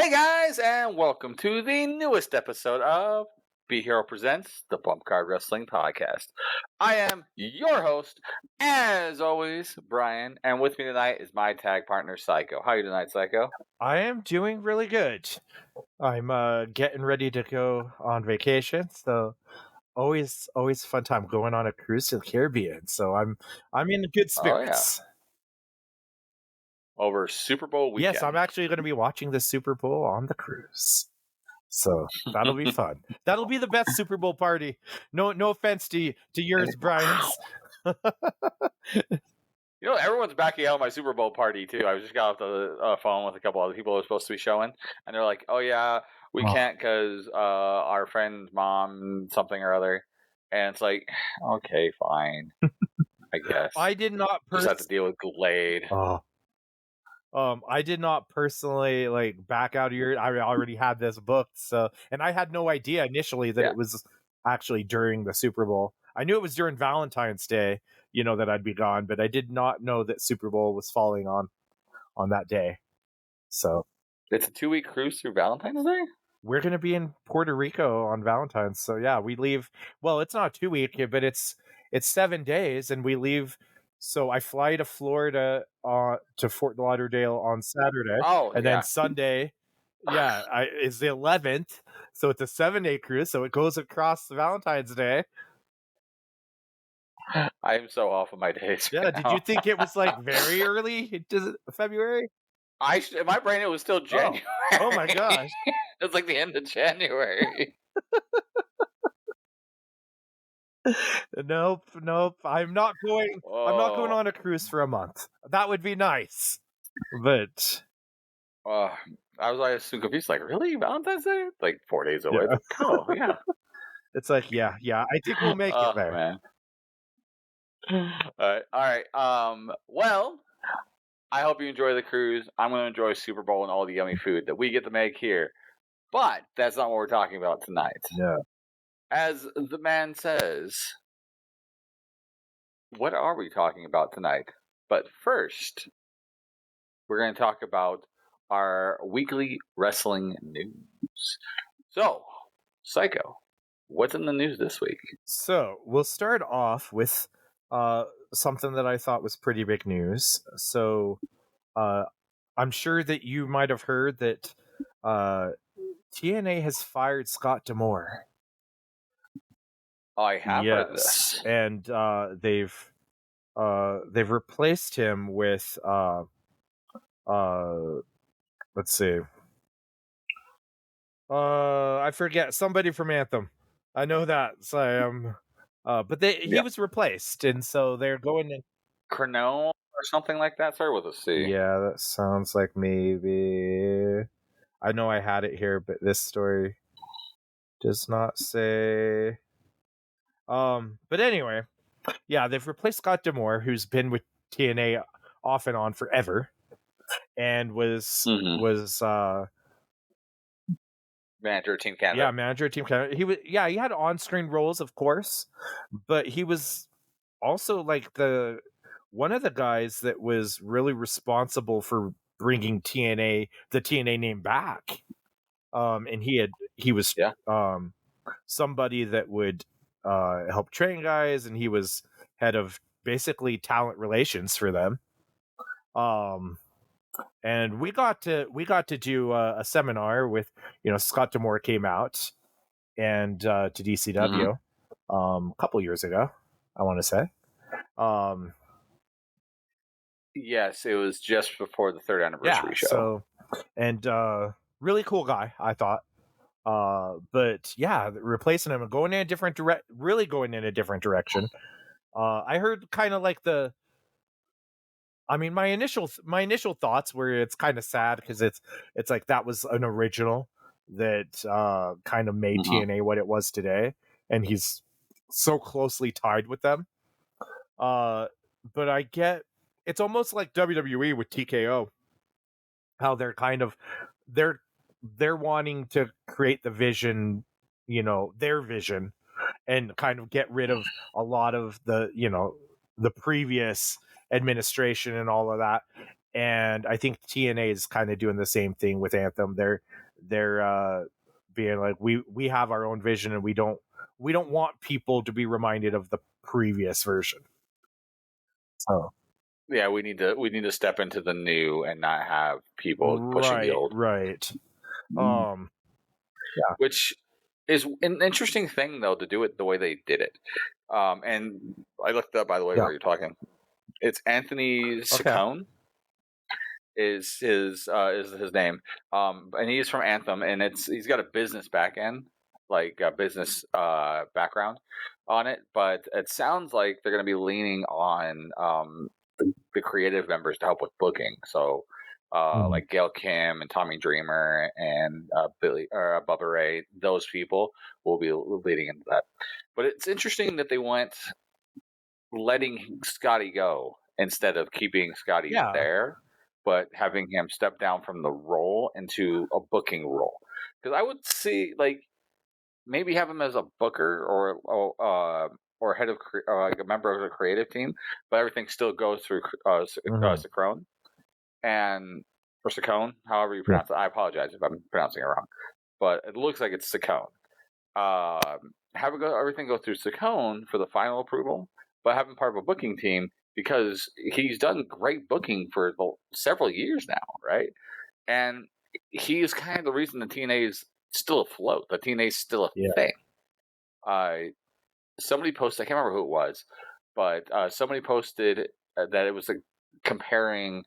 Hey guys, and welcome to the newest episode of Be Hero Presents the Bump Card Wrestling Podcast. I am your host, as always, Brian, and with me tonight is my tag partner, Psycho. How are you tonight, Psycho? I am doing really good. I'm getting ready to go on vacation, so always a fun time going on a cruise to the Caribbean. So I'm in good Oh yeah, spirits. over Super Bowl weekend. Yes, I'm actually going to be watching the Super Bowl on the cruise. So that'll be fun. That'll be the best Super Bowl party. No offense to yours, Brian's. You know, everyone's backing out of my Super Bowl party too. I just got off the phone with a couple other people who were supposed to be showing, and they're like, "Oh yeah, we can't because our friend's mom something or other." And it's like, okay, fine, I guess. I did not just have to deal with Glade. I did not personally back out of your. I already had this booked, so and I had no idea initially that it was actually during the Super Bowl. I knew it was during Valentine's Day, that I'd be gone, but I did not know that Super Bowl was falling on that day. So it's a 2-week cruise through Valentine's Day. We're gonna be in Puerto Rico on Valentine's, so yeah, we leave. Well, it's not 2-week, but it's 7 days, and we leave. So I fly to Florida to Fort Lauderdale on Saturday, then Sunday, is the 11th. So it's a 7-day cruise. So it goes across Valentine's Day. I am so off of my days. Yeah, did you think it was very early February? In my brain, it was still January. Oh my gosh! It's like the end of January. Nope. I'm not going on a cruise for a month. That would be nice. But I was so confused. Like, really? Valentine's Day? Like 4 days away. Yeah. Oh, yeah. It's like, yeah. I think we'll make it there. Man. All right. Well, I hope you enjoy the cruise. I'm going to enjoy Super Bowl and all the yummy food that we get to make here. But that's not what we're talking about tonight. Yeah. As the man says, what are we talking about tonight? But first, we're going to talk about our weekly wrestling news. So, Psycho, what's in the news this week? So, we'll start off with something that I thought was pretty big news. So, I'm sure that you might have heard that TNA has fired Scott D'Amore. I have heard this, and they've replaced him with let's see, I forget, somebody from Anthem. I know that, so but he was replaced, and so they're going in Crono or something like that. Start with a C. Yeah, that sounds like maybe. I know I had it here, but this story does not say. But anyway, yeah, they've replaced Scott D'Amore, who's been with TNA off and on forever, and was manager of Team Canada. Yeah, manager of Team Canada. He had on-screen roles, of course, but he was also one of the guys that was really responsible for bringing the TNA name back. And he was somebody that would help train guys, and he was head of basically talent relations for them. And we got to do a seminar with, Scott D'Amore came out and to DCW a couple years ago, I want to say. Yes, it was just before the 3rd anniversary show. So, and really cool guy, I thought. But yeah, replacing him and going in a different direction. I heard kind of like my initial thoughts were it's kind of sad because it's like that was an original that kind of made TNA what it was today, and he's so closely tied with them. But I get it's almost like WWE with TKO, how they're kind of they're wanting to create the vision, their vision, and kind of get rid of a lot of the previous administration and all of that, and I think TNA is kind of doing the same thing with Anthem. They're being like, we have our own vision, and we don't want people to be reminded of the previous version. So yeah, we need to step into the new and not have people pushing the old. Right. Yeah. Which is an interesting thing, though, to do it the way they did it. And I looked up, by the way, while you're talking. It's Anthony Saccone is his name, and he's from Anthem, and he's got a business back end, like a business background on it, but it sounds like they're going to be leaning on the creative members to help with booking. So like Gail Kim and Tommy Dreamer and Billy or Bubba Ray, those people will be leading into that. But it's interesting that they went letting Scotty go instead of keeping Scotty there, but having him step down from the role into a booking role. Because I would see, like, maybe have him as a booker or head of like a member of the creative team, but everything still goes through Saccone or Saccone, however you pronounce it. I apologize if I'm pronouncing it wrong, but it looks like it's Saccone. Have everything go through Saccone for the final approval, but have him part of a booking team because he's done great booking for several years now, right? And he is kind of the reason the TNA is still afloat. The TNA is still a thing. Somebody posted, I can't remember who it was, but somebody posted that it was comparing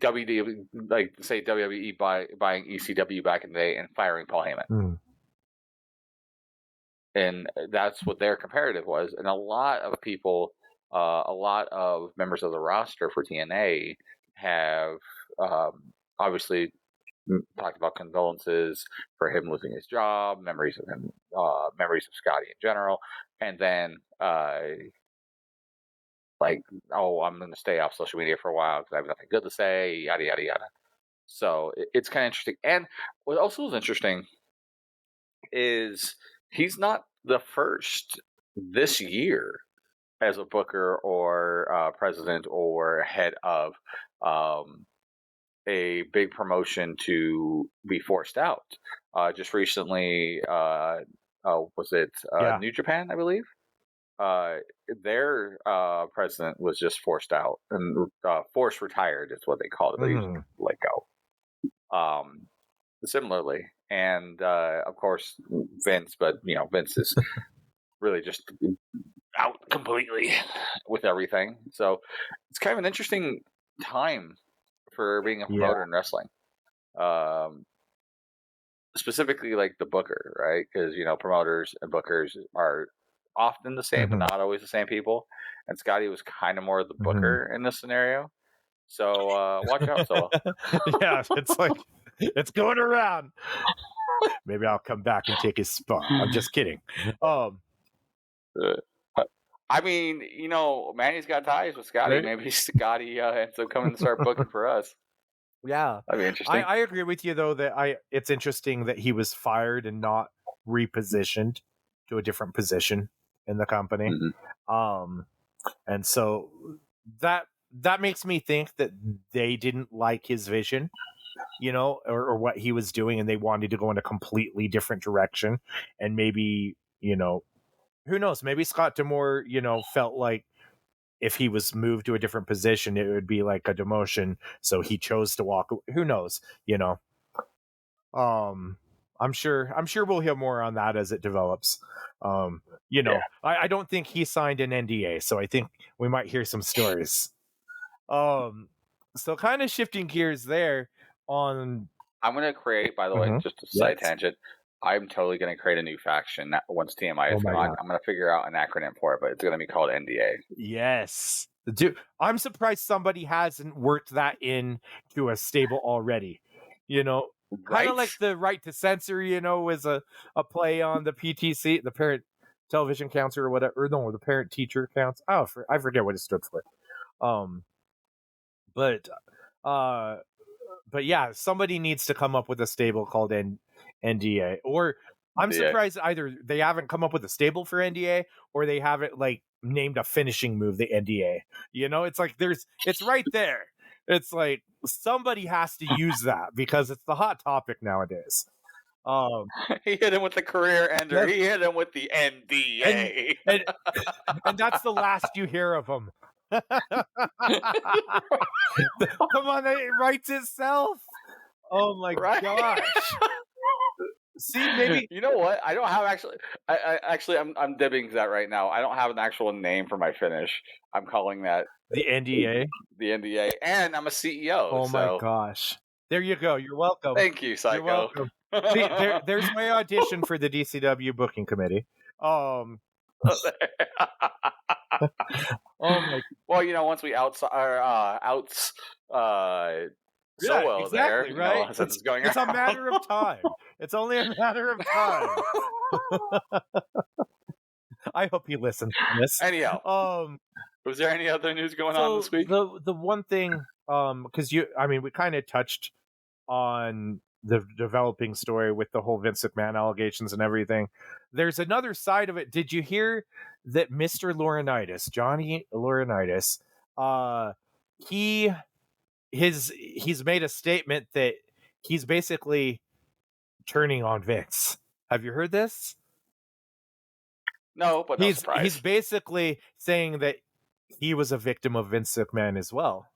WWE, like say WWE buying ECW back in the day and firing Paul Heyman. And that's what their comparative was. And a lot of people, a lot of members of the roster for TNA have obviously talked about condolences for him losing his job, memories of him, memories of Scotty in general, and then like, oh, I'm going to stay off social media for a while because I have nothing good to say, yada yada yada. So it's kind of interesting. And what also is interesting is he's not the first this year as a booker or president or head of a big promotion to be forced out. Just recently, was it New Japan, I believe? Their president was just forced out and forced retired is what they called it. They used to let go. Similarly, and of course Vince, but Vince is really just out completely with everything. So it's kind of an interesting time for being a promoter in wrestling. Specifically like the booker, right? Because promoters and bookers are often the same, but not always the same people. And Scotty was kind of more the booker in this scenario. So watch out, Solo. Yeah, it's like it's going around. Maybe I'll come back and take his spot. I'm just kidding. I mean, Manny's got ties with Scotty. Right? Maybe Scotty ends up coming to start booking for us. Yeah, that'd be interesting. I agree with you though that it's interesting that he was fired and not repositioned to a different position in the company. And so that makes me think that they didn't like his vision, or what he was doing, and they wanted to go in a completely different direction. And maybe, who knows? Maybe Scott D'Amore, felt like if he was moved to a different position, it would be like a demotion. So he chose to walk. Who knows? I'm sure we'll hear more on that as it develops. I don't think he signed an NDA, so I think we might hear some stories. So kind of shifting gears there on. I'm going to create, by the way, just a side tangent. I'm totally going to create a new faction once TMI is gone. I'm going to figure out an acronym for it, but it's going to be called NDA. Yes. Dude, I'm surprised somebody hasn't worked that into a stable already. Kind of like the right to censor, is a play on the PTC, the Parent Television Council or whatever. Or no, the Parent Teacher Council. Oh, I forget what it stood for. But yeah, somebody needs to come up with a stable called NDA, or I'm NDA. surprised either they haven't come up with a stable for NDA or they haven't like named a finishing move the NDA. You know, it's like it's right there. It's like somebody has to use that because it's the hot topic nowadays. He hit him with the career ender. He hit him with the NDA. And that's the last you hear of him. Come on, it writes itself. Oh my gosh. See, maybe you know what? I don't have actually. I'm dibbing that right now. I don't have an actual name for my finish. I'm calling that the NDA. The NDA, and I'm a CEO. Oh so. my gosh! There you go. You're welcome. Thank you, Psycho. You're welcome. See, there's my audition for the DCW booking committee. Oh my. Well, you know, once we outs Solo exactly, there, right? You know, since it's going it's around. a matter of time. It's only a matter of time. I hope you listen to this. Anyhow, was there any other news going on this week? The one thing, because we kind of touched on the developing story with the whole Vince McMahon allegations and everything. There's another side of it. Did you hear that Mr. Laurinaitis, Johnny Laurinaitis, he's made a statement that he's basically turning on Vince. Have you heard this? No, but no surprise. He's basically saying that he was a victim of Vince McMahon as well,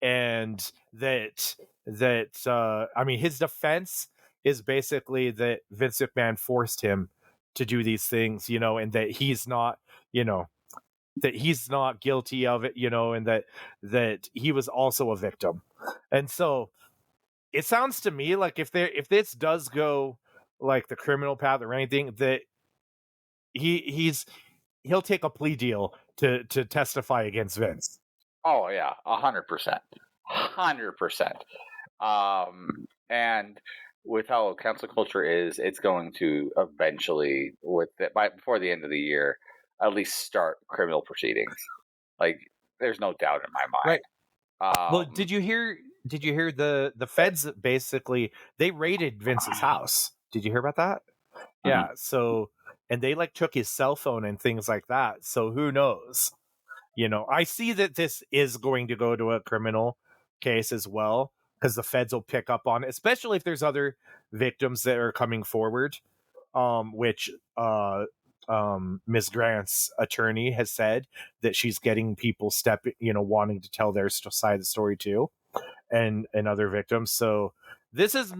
and that his defense is basically that Vince McMahon forced him to do these things, you know, and that he's not, you know, that he's not guilty of it, you know, and that he was also a victim. And so it sounds to me like if this does go like the criminal path or anything, that he'll take a plea deal to testify against Vince. Oh yeah, 100%. 100%. And with how cancel culture is, it's going to eventually, before the end of the year, at least start criminal proceedings. Like, there's no doubt in my mind. Right. Well, did you hear the feds basically they raided Vince's house? Did you hear about that? Mm-hmm. Yeah. So, and they like took his cell phone and things like that. So who knows? You know, I see that this is going to go to a criminal case as well, because the feds will pick up on it, especially if there's other victims that are coming forward, which Ms. Grant's attorney has said that she's getting people wanting to tell their side of the story too, and other victims. So this is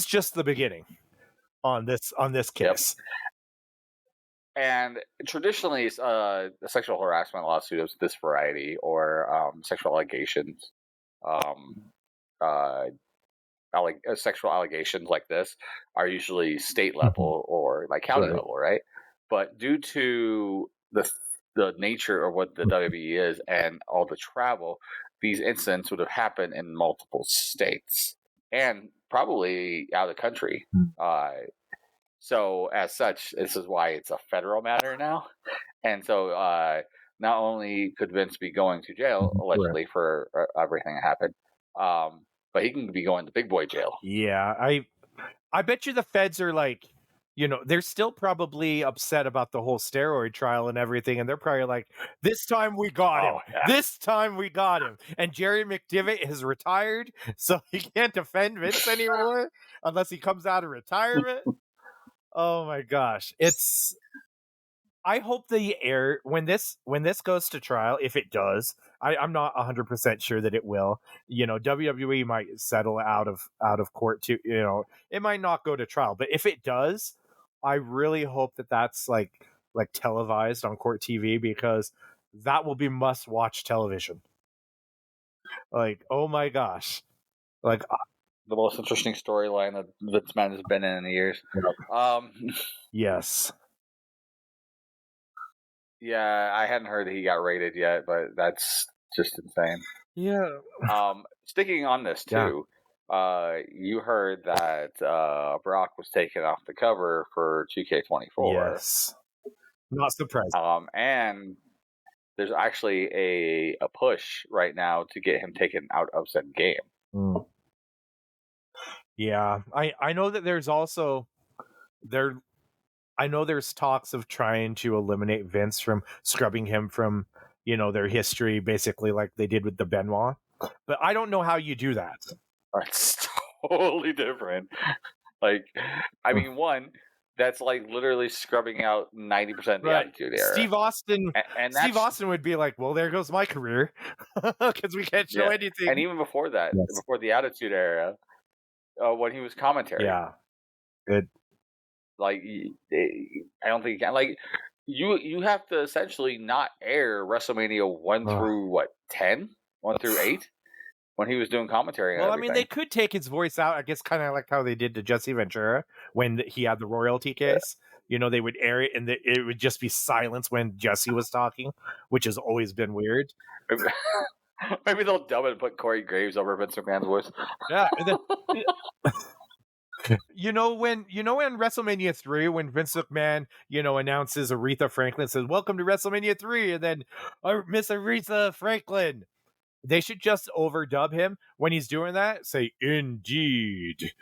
just the beginning on this case. Yep. And traditionally, a sexual harassment lawsuit of this variety or sexual allegations, sexual allegations like this are usually state level or like county level, right? But due to the nature of what the WWE is and all the travel, these incidents would have happened in multiple states and probably out of the country. So as such, this is why it's a federal matter now. And so not only could Vince be going to jail, allegedly, for everything that happened, but he can be going to big boy jail. Yeah, I bet you the feds are like, you know, they're still probably upset about the whole steroid trial and everything. And they're probably like, this time we got him. Yeah. This time we got him. And Jerry McDevitt has retired, so he can't defend Vince anymore unless he comes out of retirement. Oh my gosh. I hope they air when this goes to trial, if it does. I'm not 100% sure that it will. You know, WWE might settle out of court too. You know, it might not go to trial, but if it does, I really hope that that's like televised on Court TV, because that will be must watch television. Like, oh my gosh, like the most interesting storyline that Vince McMahon has been in years. Yes. Yeah, I hadn't heard that he got raided yet, but that's just insane. Yeah. Sticking on this too, you heard that Brock was taken off the cover for 2K24. Yes. Not surprised. And there's actually a push right now to get him taken out of said game. Yeah, I know that there's also I know there's talks of trying to eliminate Vince from scrubbing him from, their history, basically like they did with the Benoit. But I don't know how you do that. It's totally different. Like, I mean, one, that's like literally scrubbing out 90% of the Attitude Era. Steve Austin, and Steve Austin would be like, well, there goes my career, because we can't show anything. And even before that, before the Attitude Era, when he was commentary, good. Like, I don't think you can. Like, you have to essentially not air WrestleMania 1 through 10, 1 through 8. When he was doing commentary. Well, I mean, they could take his voice out. I guess kind of like how they did to Jesse Ventura when he had the royalty case. They would air it, and it would just be silence when Jesse was talking, which has always been weird. Maybe they'll dub it and put Corey Graves over Vince McMahon's voice. Yeah. When WrestleMania 3, when Vince McMahon, announces Aretha Franklin, says, "Welcome to WrestleMania 3," and then Miss Aretha Franklin. They should just overdub him when he's doing that. Say, "Indeed."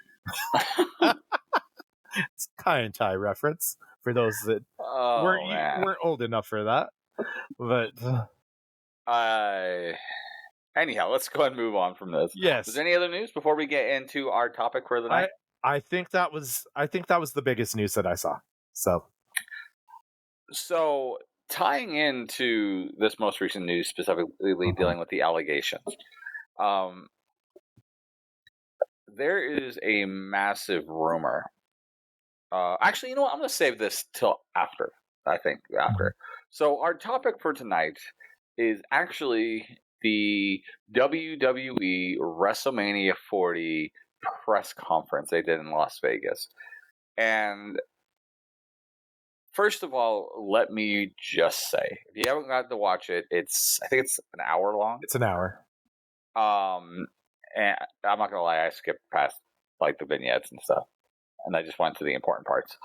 It's Kai Tai reference for those that weren't old enough for that. But anyhow, let's go ahead and move on from this. Yes. Is there any other news before we get into our topic for the night? I think that was the biggest news that I saw. So tying into this most recent news, specifically dealing with the allegations, there is a massive rumor. Actually, you know what? I'm going to save this till after. I think after. So our topic for tonight is actually the WWE WrestleMania 40 press conference they did in Las Vegas. And first of all, let me just say, if you haven't got to watch it, I think it's an hour long. It's an hour. And I'm not gonna lie, I skipped past like the vignettes and stuff, and I just went to the important parts.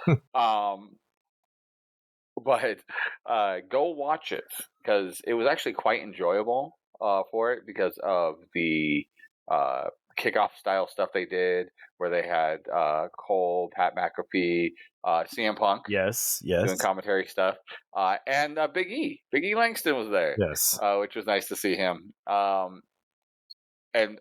But go watch it because it was actually quite enjoyable for it because of the kickoff style stuff they did, where they had Cole, Pat McAfee, CM Punk, yes, doing commentary stuff, and Big E Langston was there, yes, which was nice to see him. And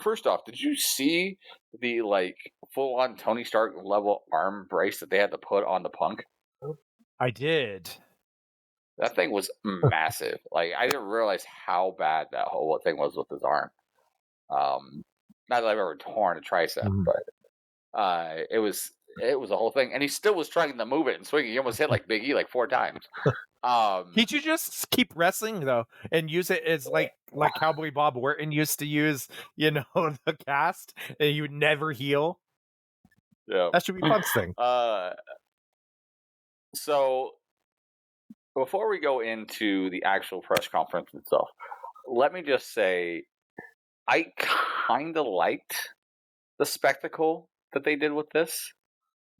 first off, did you see the like full on Tony Stark level arm brace that they had to put on the Punk? I did. That thing was massive. Like, I didn't realize how bad that whole thing was with his arm. Not that I've ever torn a tricep, but it was a whole thing, and he still was trying to move it and swing it. He almost hit like Big E like 4 times. He should just keep wrestling though, and use it as like Cowboy Bob Orton used to use, the cast, and he would never heal. Yeah, that should be Punk's thing. So before we go into the actual press conference itself, let me just say I kind of liked the spectacle that they did with this.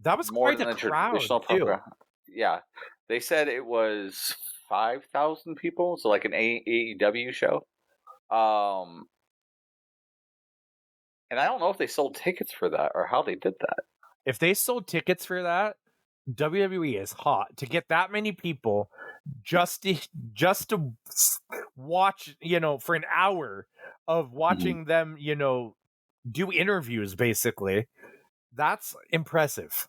That was more quite than a crowd, traditional too. program. Yeah, they said it was 5,000 people, so like an AEW show. And I don't know if they sold tickets for that or how they did that. If they sold tickets for that, WWE is hot to get that many people just to watch, for an hour of watching them, do interviews, basically. That's impressive.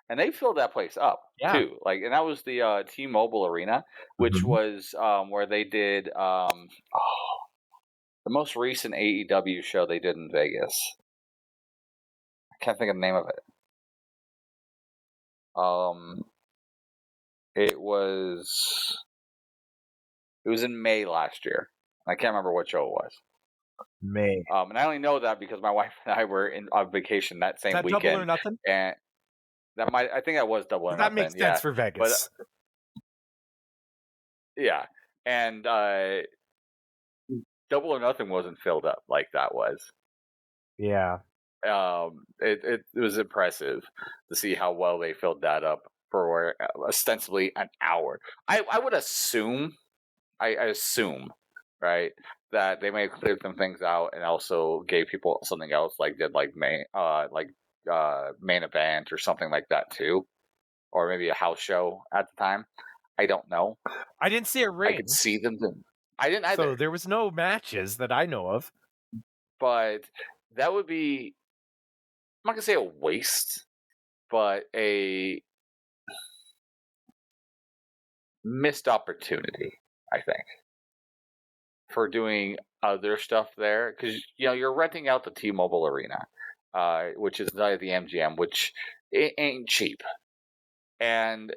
And they filled that place up too. Like, and that was the T-Mobile Arena, which was where they did the most recent AEW show they did in Vegas. I can't think of the name of it. It was in May last year. I can't remember what show it was. May. And I only know that because my wife and I were on vacation that same weekend. Double or Nothing? And I think that was Double or Nothing. That makes sense for Vegas. But, yeah. And Double or Nothing wasn't filled up like that was. Yeah. It was impressive to see how well they filled that up for ostensibly an hour. I would assume, I assume, right, that they may have cleared some things out and also gave people something else, like did like main event or something like that too, or maybe a house show at the time. I don't know. I didn't see a I could ring, see them. I didn't so either. there was no matches that I know of. But that would be, I'm not gonna say a waste, but a missed opportunity, I think, for doing other stuff there, because you're renting out the T-Mobile Arena, which is not the MGM, which it ain't cheap, and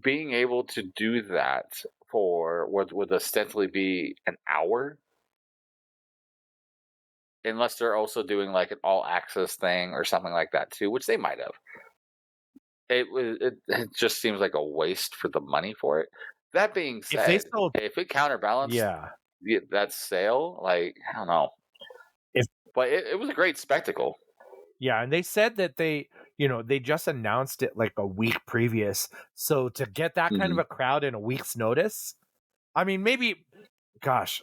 being able to do that for what would ostensibly be an hour, unless they're also doing like an all access thing or something like that too, which they might have. It just seems like a waste for the money for it. That being If they said, sold, if it counterbalanced yeah, that sale, like, I don't know. But it was a great spectacle. Yeah, and they said that they just announced it like a week previous. So to get that kind of a crowd in a week's notice, I mean, maybe, gosh,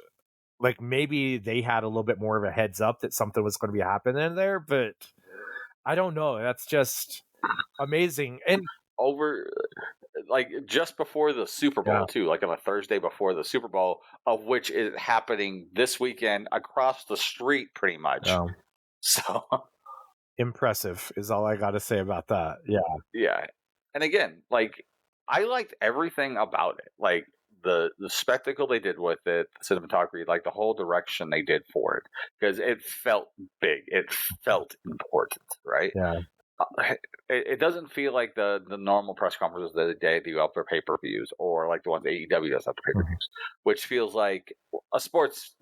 like maybe they had a little bit more of a heads up that something was going to be happening there, but I don't know. That's just amazing. And over, like, just before the Super Bowl too, like on a Thursday before the Super Bowl, of which is happening this weekend across the street pretty much. So impressive is all I got to say about that. Yeah. And again, like, I liked everything about it. Like the spectacle they did with it, the cinematography, like the whole direction they did for it, because it felt big, it felt important, right? It doesn't feel like the normal press conferences that they do up their pay-per-views, or like the ones AEW does up their pay-per-views, which feels like a sports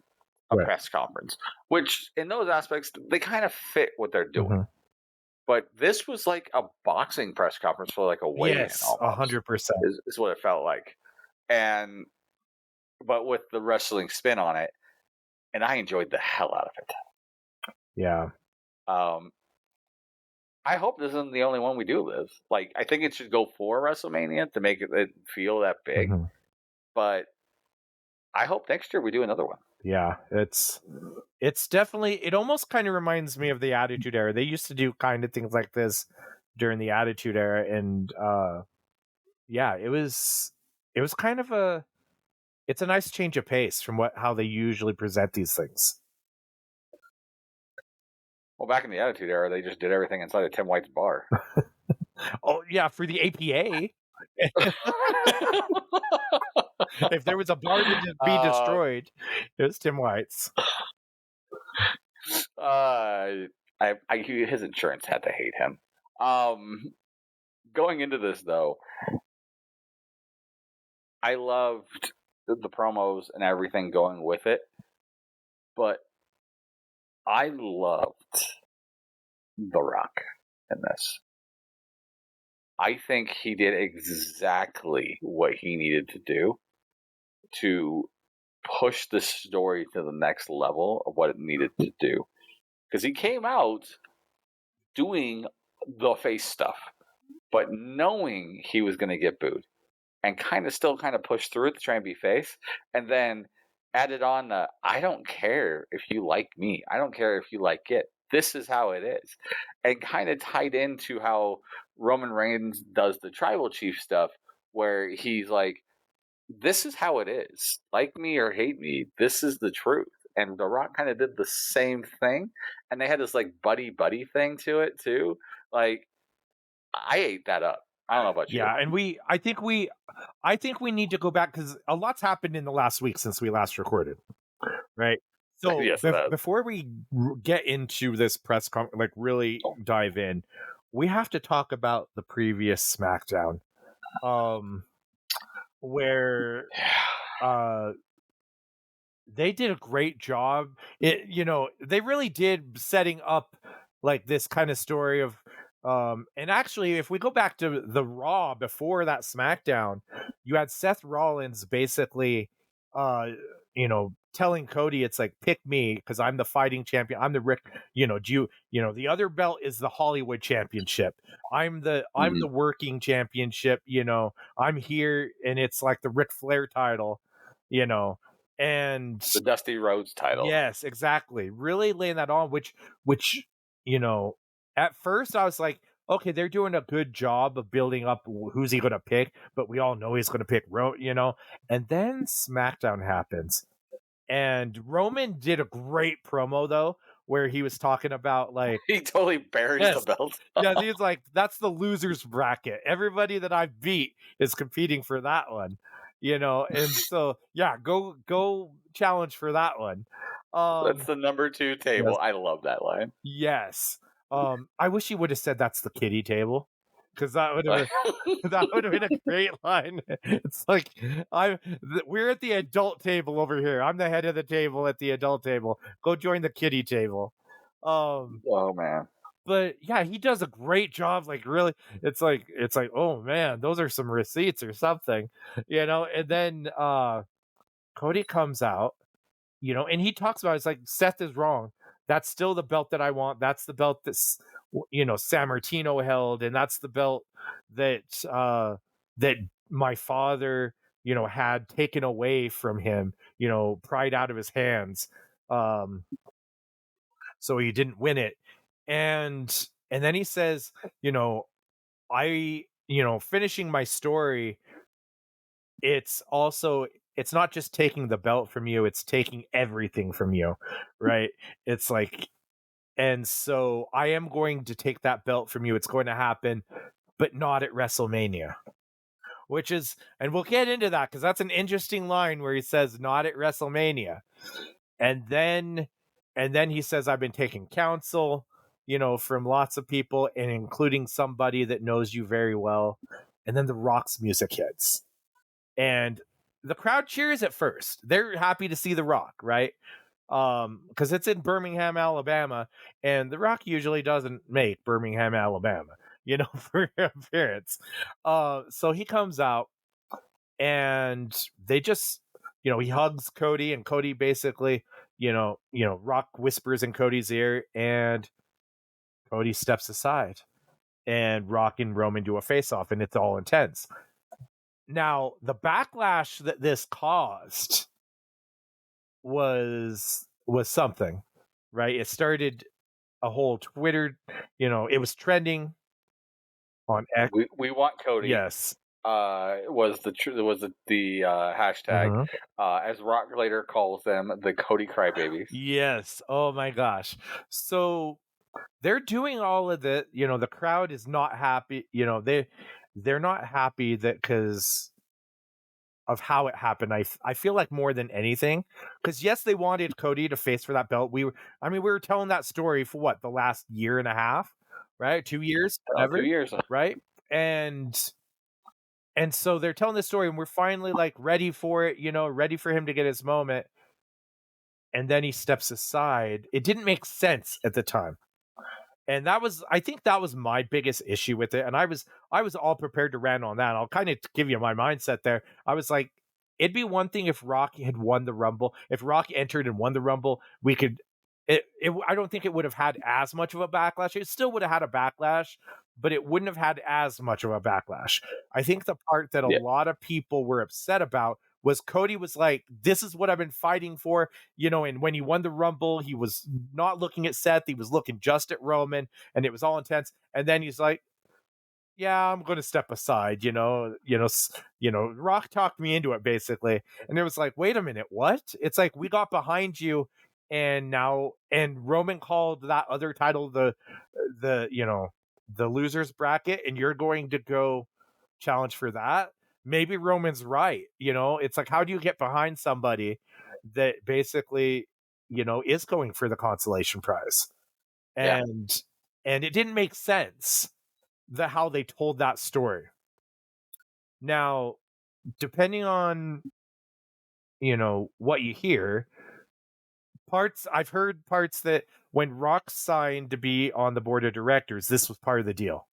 press conference, which in those aspects they kind of fit what they're doing. But this was like a boxing press conference for like a weigh-in. Yes, 100% is what it felt like, but with the wrestling spin on it, and I enjoyed the hell out of it. Yeah. I hope this isn't the only one we do this. Like, I think it should go for WrestleMania to make it feel that big. But I hope next year we do another one. Yeah, it's definitely, it almost kind of reminds me of the Attitude Era. They used to do kind of things like this during the Attitude Era, and yeah, it was kind of it's a nice change of pace from how they usually present these things. Well, back in the Attitude Era, they just did everything inside of Tim White's bar. Oh yeah, for the APA. If there was a bar to be destroyed, it was Tim White's. His insurance had to hate him. Going into this though, I loved the promos and everything going with it, but I loved The Rock in this. I think he did exactly what he needed to do to push the story to the next level of what it needed to do. Because he came out doing the face stuff, but knowing he was going to get booed, and still pushed through it to try and be face, and then added on the, I don't care if you like me, I don't care if you like it, this is how it is, and kind of tied into how Roman Reigns does the tribal chief stuff, where he's like, this is how it is, like me or hate me, this is the truth. And The Rock kind of did the same thing, and they had this like buddy thing to it too. Like, I ate that up. I don't know about you. Yeah, and I think we need to go back, because a lot's happened in the last week since we last recorded, right? So yes, before we get into this press conference, like really dive in, we have to talk about the previous SmackDown, where they did a great job. They really did setting up like this kind of story of, and actually, if we go back to the Raw before that SmackDown, you had Seth Rollins basically, telling Cody, it's like, pick me because I'm the fighting champion. I'm the Rick. The other belt is the Hollywood Championship. I'm the working championship. I'm here, and it's like the Ric Flair title. And the Dusty Rhodes title. Yes, exactly. Really laying that on, which at first I was like, okay, they're doing a good job of building up who's he going to pick, but we all know he's going to pick And then SmackDown happens. And Roman did a great promo though, where he was talking about like He totally buries the belt. yeah, he's like, that's the losers bracket. Everybody that I've beat is competing for that one, And so yeah, go challenge for that one. That's the number 2 table. Yes. I love that line. Yes. I wish he would have said that's the kiddie table, because that would have that would have been a great line. It's like we're at the adult table over here. I'm the head of the table at the adult table. Go join the kiddie table. Oh man. But yeah, he does a great job. Like really, it's like oh man, those are some receipts or something, And then Cody comes out, and he talks about it's like Seth is wrong. That's still the belt that I want. That's the belt that's San Martino held, and that's the belt that that my father had taken away from him, pried out of his hands. So he didn't win it. And then he says, I finishing my story, it's not just taking the belt from you, it's taking everything from you, right? It's like, and so I am going to take that belt from you. It's going to happen, but not at WrestleMania. Which is, and we'll get into that because that's an interesting line where he says not at WrestleMania. And then he says, I've been taking counsel, from lots of people and including somebody that knows you very well. And then the Rock's music hits. And the crowd cheers at first. They're happy to see The Rock, right? Because it's in Birmingham, Alabama, and The Rock usually doesn't make Birmingham, Alabama, for appearance. So he comes out, and they just, he hugs Cody, and Cody basically, Rock whispers in Cody's ear, and Cody steps aside, and Rock and Roman do a face-off, and it's all intense. Now, the backlash that this caused was something, right? It started a whole Twitter, it was trending on X. We want Cody. Yes. Was the hashtag, as Rock later calls them, the Cody crybabies. Yes. Oh my gosh. So they're doing all of that. The crowd is not happy. They're not happy that because of how it happened. I feel like more than anything, because yes, they wanted Cody to face for that belt. We were telling that story for what, the last year and a half, right? 2 years, whatever, 2 years, right? And so they're telling this story, and we're finally like ready for it, ready for him to get his moment. And then he steps aside. It didn't make sense at the time. And I think that was my biggest issue with it. And I was all prepared to rant on that. I'll kind of give you my mindset there. I was like, it'd be one thing if Rock had won the Rumble. If Rock entered and won the Rumble, we could, I don't think it would have had as much of a backlash. It still would have had a backlash, but it wouldn't have had as much of a backlash. I think the part that a lot of people were upset about was Cody was like, this is what I've been fighting for, and when he won the Rumble, he was not looking at Seth, he was looking just at Roman, and it was all intense. And then he's like, yeah, I'm going to step aside, Rock talked me into it basically. And it was like, wait a minute, what? It's like, we got behind you, and Roman called that other title the losers bracket, and you're going to go challenge for that? Maybe Roman's right. It's like, how do you get behind somebody that basically, is going for the consolation prize? And it didn't make sense how they told that story. Now, depending on, what you hear, I've heard parts that when Rock signed to be on the board of directors, this was part of the deal.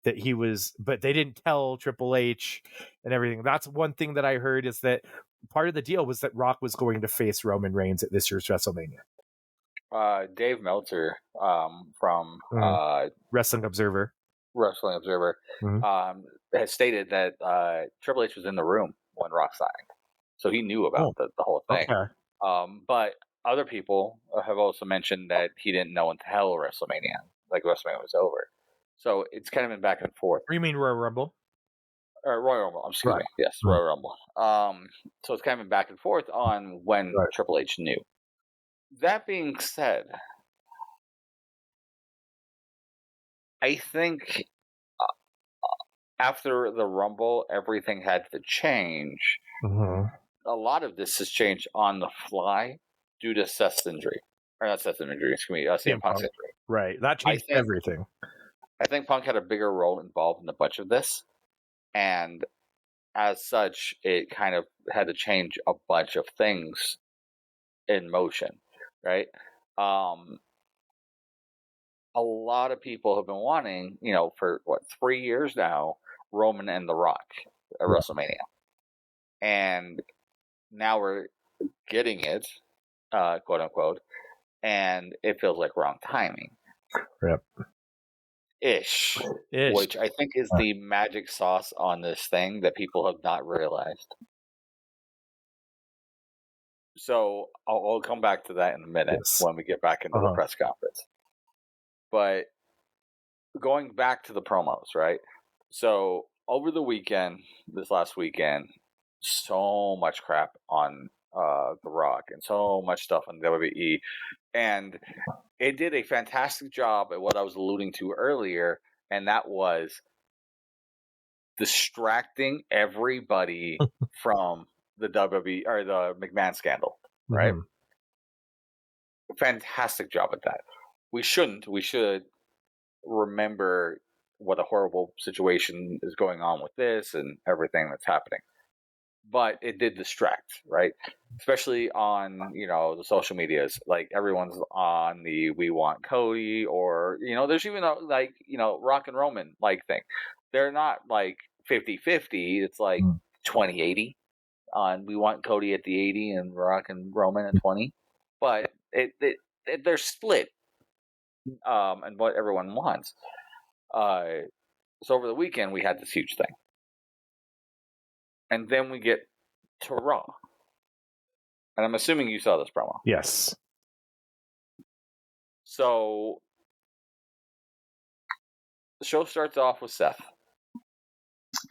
That he was, but they didn't tell Triple H and everything. That's one thing that I heard, is that part of the deal was that Rock was going to face Roman Reigns at this year's WrestleMania. Dave Meltzer from Wrestling Observer, has stated that Triple H was in the room when Rock signed, so he knew about the whole thing. Okay. But other people have also mentioned that he didn't know until WrestleMania like WrestleMania was over. So it's kind of been back and forth. Or you mean Royal Rumble? Royal Rumble, excuse me. Yes, Royal Rumble. So it's kind of been back and forth on when Triple H knew. That being said, I think after the Rumble, everything had to change. A lot of this has changed on the fly due to Seth's injury. Or not Seth's injury, excuse me, CM Punk's injury. Right. That changed everything. I think Punk had a bigger role involved in a bunch of this. And as such, it kind of had to change a bunch of things in motion, right? A lot of people have been wanting, for 3 years now, Roman and The Rock at WrestleMania. And now we're getting it, quote unquote, and it feels like wrong timing. Yep. Ish. Which I think is the magic sauce on this thing that people have not realized. So I'll come back to that in a minute when we get back into the press conference. But going back to the promos, right? So over the weekend, this last weekend, so much crap on The Rock and so much stuff on WWE. And it did a fantastic job at what I was alluding to earlier, and that was distracting everybody from the WWE or the McMahon scandal, right? Fantastic job at that. We should remember what a horrible situation is going on with this and everything that's happening. But it did distract, right? Especially on, the social medias. Like, everyone's on the We Want Cody, or, there's even Rock and Roman thing. They're not 50-50. It's like 20-80 on We Want Cody at the 80 and Rock and Roman at 20. But they're split and what everyone wants. So over the weekend, we had this huge thing. And then we get to Raw. And I'm assuming you saw this promo. Yes. So the show starts off with Seth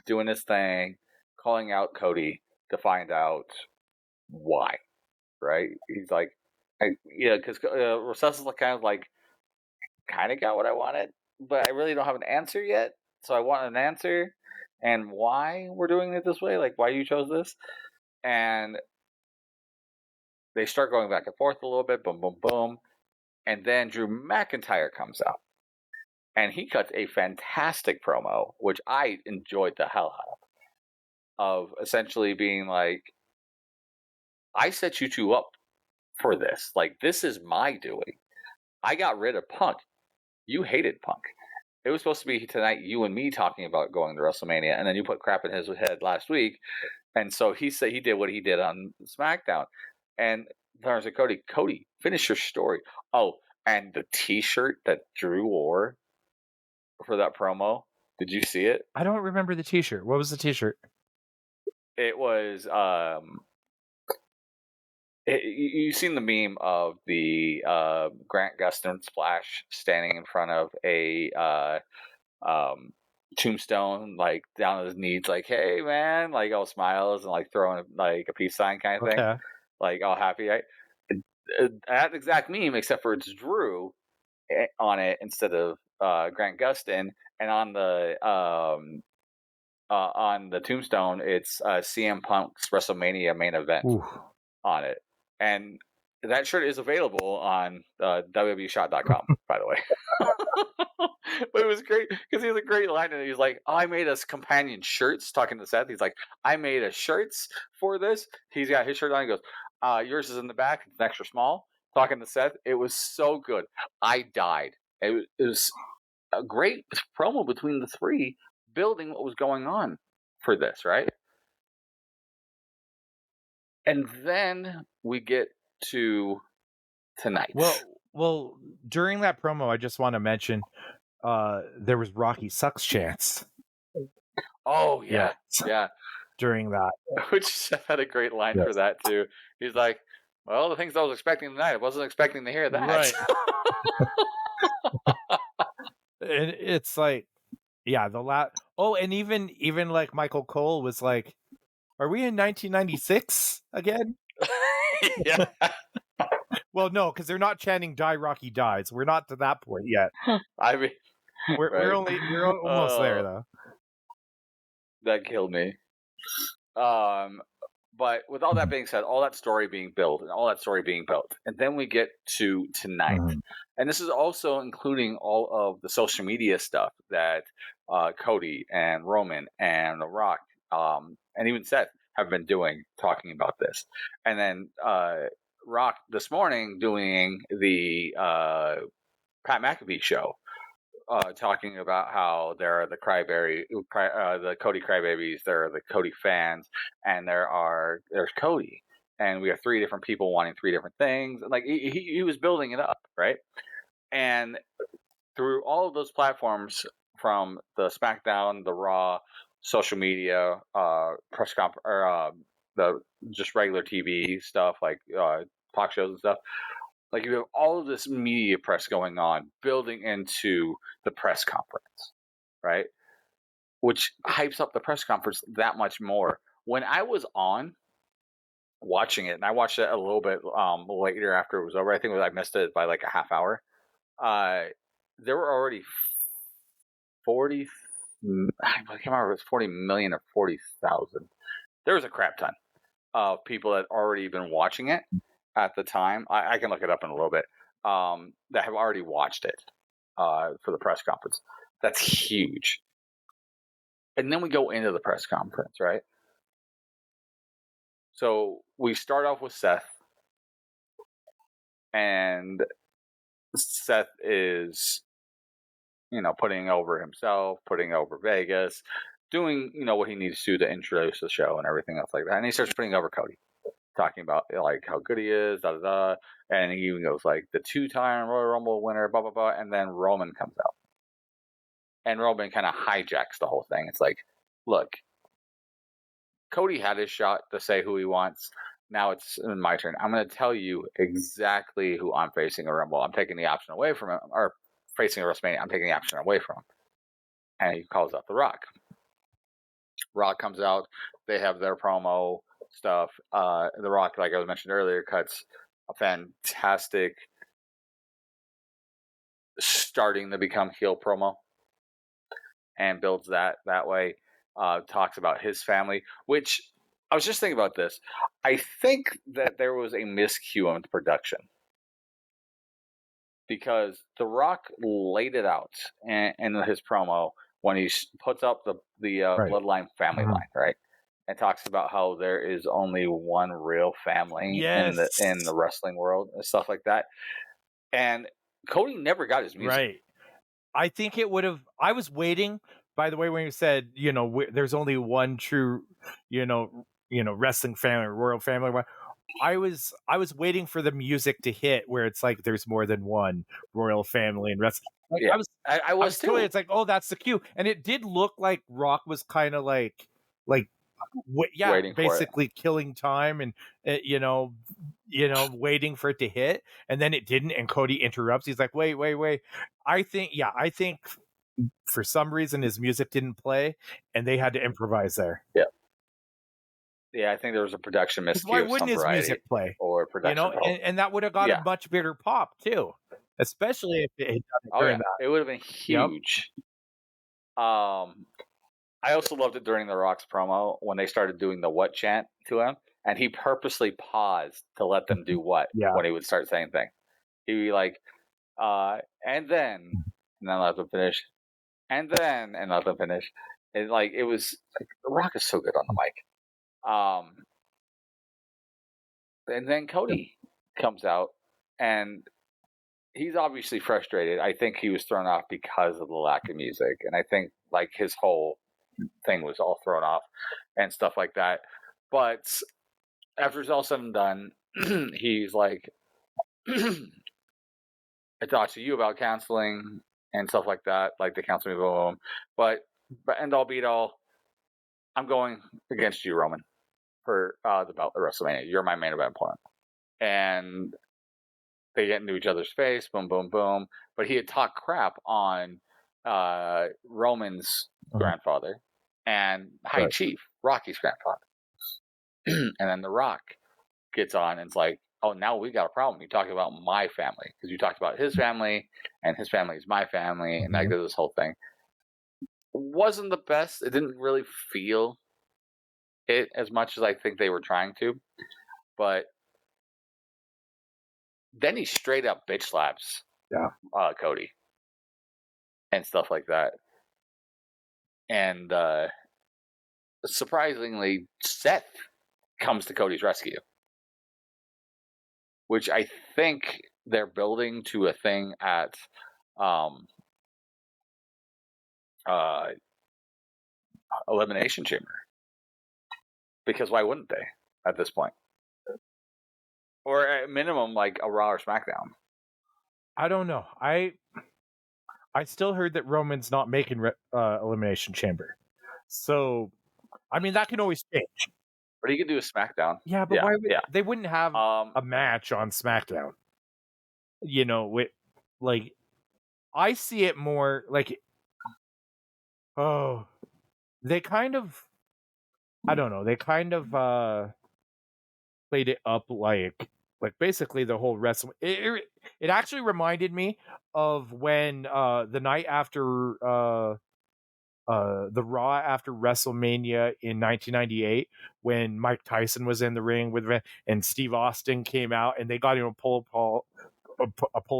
doing his thing, calling out Cody to find out why, right? He's like, because Seth is kind of got what I wanted, but I really don't have an answer yet. So I want an answer and why we're doing it this way, why you chose this. And they start going back and forth a little bit, boom, boom, boom. And then Drew McIntyre comes out. And he cuts a fantastic promo, which I enjoyed the hell out of essentially being like, I set you two up for this. This is my doing. I got rid of Punk. You hated Punk. It was supposed to be tonight, you and me talking about going to WrestleMania, and then you put crap in his head last week. And so he said he did what he did on SmackDown. And Lawrence said, Cody, finish your story. Oh, and the T-shirt that Drew wore for that promo, did you see it? I don't remember the T-shirt. What was the T-shirt? It was you've seen the meme of the Grant Gustin splash standing in front of a tombstone, down on his knees, hey man, all smiles and throwing a peace sign kind of thing, all happy, right? That exact meme, except for it's Drew on it instead of Grant Gustin, and on the tombstone it's CM Punk's WrestleMania main event on it, and that shirt is available on WWEshop.com, by the way. But it was great because he has a great line, and he's like, I made us companion shirts, talking to Seth. He's like, I made us shirts for this. He's got his shirt on. He goes, yours is in the back. It's extra small. Talking to Seth. It was so good. I died. It was a great promo between the three, building what was going on for this, right? And then we get to tonight. Well, during that promo, I just want to mention there was Rocky Sucks chants. Oh, yeah. During that. Which Seth had a great line for that, too. He's like, well, the things I was expecting tonight, I wasn't expecting to hear that. Right. and it's like, yeah, and even like Michael Cole was like, "Are we in 1996 again?" Yeah. Well, no, because they're not chanting "Die Rocky Dies." We're not to that point yet. I mean, We're right. almost there though. That killed me. But with all that being said, all that story being built, and then we get to tonight, and this is also including all of the social media stuff that Cody and Roman and The Rock, and even Seth have been doing, talking about this, and then Rock this morning doing the Pat McAfee show. Talking about how there are the the Cody crybabies, there are the Cody fans, and there's Cody, and we have three different people wanting three different things. Like he was building it up, right? And through all of those platforms, from the SmackDown, the Raw, social media, press conference, or the just regular TV stuff like talk shows and stuff. Like you have all of this media press going on, building into the press conference, right? Which hypes up the press conference that much more. When I was on watching it, and I watched it a little bit later after it was over, I think I missed it by like a half hour. There were already 40, I can't remember if it was 40 million or 40,000. There was a crap ton of people that had already been watching it at the time. I can look it up in a little bit. That have already watched it for the press conference. That's huge. And then we go into the press conference, right? So we start off with Seth, and Seth is, putting over himself, putting over Vegas, doing, what he needs to do to introduce the show and everything else like that. And he starts putting over Cody, talking about like how good he is, da da da. And he even goes like the 2-time Royal Rumble winner, blah blah blah. And then Roman comes out, and Roman kind of hijacks the whole thing. It's like, look, Cody had his shot to say who he wants. Now it's my turn. I'm going to tell you exactly who I'm facing a Rumble. I'm taking the option away from him, or facing a WrestleMania. I'm taking the option away from him. And he calls out The Rock. Rock comes out. They have their promo stuff. The Rock, like I mentioned earlier, cuts a fantastic starting to become heel promo and builds that way. Talks about his family, which I was just thinking about this. I think that there was a miscue in production, because The Rock laid it out in his promo when he puts up the Right. Bloodline family line, right? And talks about how there is only one real family in the wrestling world and stuff like that. And Cody never got his music. Right. I think it would have. I was waiting. By the way, when you said, there's only one true, wrestling family, royal family, I was waiting for the music to hit where it's like there's more than one royal family and wrestling. Like, Yeah, I was too. It's like, oh, that's the cue, and it did look like Rock was kind of like, waiting basically killing time and waiting for it to hit, and then it didn't, and Cody interrupts. He's like, wait. I think for some reason his music didn't play, and they had to improvise there. Yeah, I think there was a production miscue. Why wouldn't his music play? Or production, and that would have got a much bigger pop too, especially if it had done it during that. It would have been huge. Yep. I also loved it during The Rock's promo when they started doing the "what" chant to him, and he purposely paused to let them do what when he would start saying things. He'd be like, and then let them finish, and let them finish. And like it was like, The Rock is so good on the mic. And then Cody comes out, and he's obviously frustrated. I think he was thrown off because of the lack of music, and I think like his whole thing was all thrown off and stuff like that. But after it's all said and done, he's like, I talked to you about counseling and stuff like that, like the counseling, boom. But end all be all, I'm going against you, Roman, for the belt at WrestleMania. You're my main event opponent. And they get into each other's face, boom, boom, boom. But he had talked crap on Roman's grandfather, and High Chief, Rocky's grandfather. And then The Rock gets on and it's like, oh, now we got a problem. You talked about my family because you talked about his family, and his family is my family, and I did this whole thing. Wasn't the best. It didn't really feel it as much as I think they were trying to, but then he straight up bitch slaps Cody and stuff like that. And surprisingly, Seth comes to Cody's rescue, which I think they're building to a thing at Elimination Chamber. Because why wouldn't they at this point? Or at minimum, like a Raw or SmackDown. I don't know. I still heard that Roman's not making Elimination Chamber. So, I mean, that can always change. But he could do a SmackDown. Yeah, but why would they wouldn't have a match on SmackDown? You know, like I see it more like, oh, they kind of, I don't know, they kind of played it up like basically the whole wrestling. It actually reminded me of when the night after the Raw after WrestleMania in 1998, when Mike Tyson was in the ring with and Steve Austin came out and they got him a pull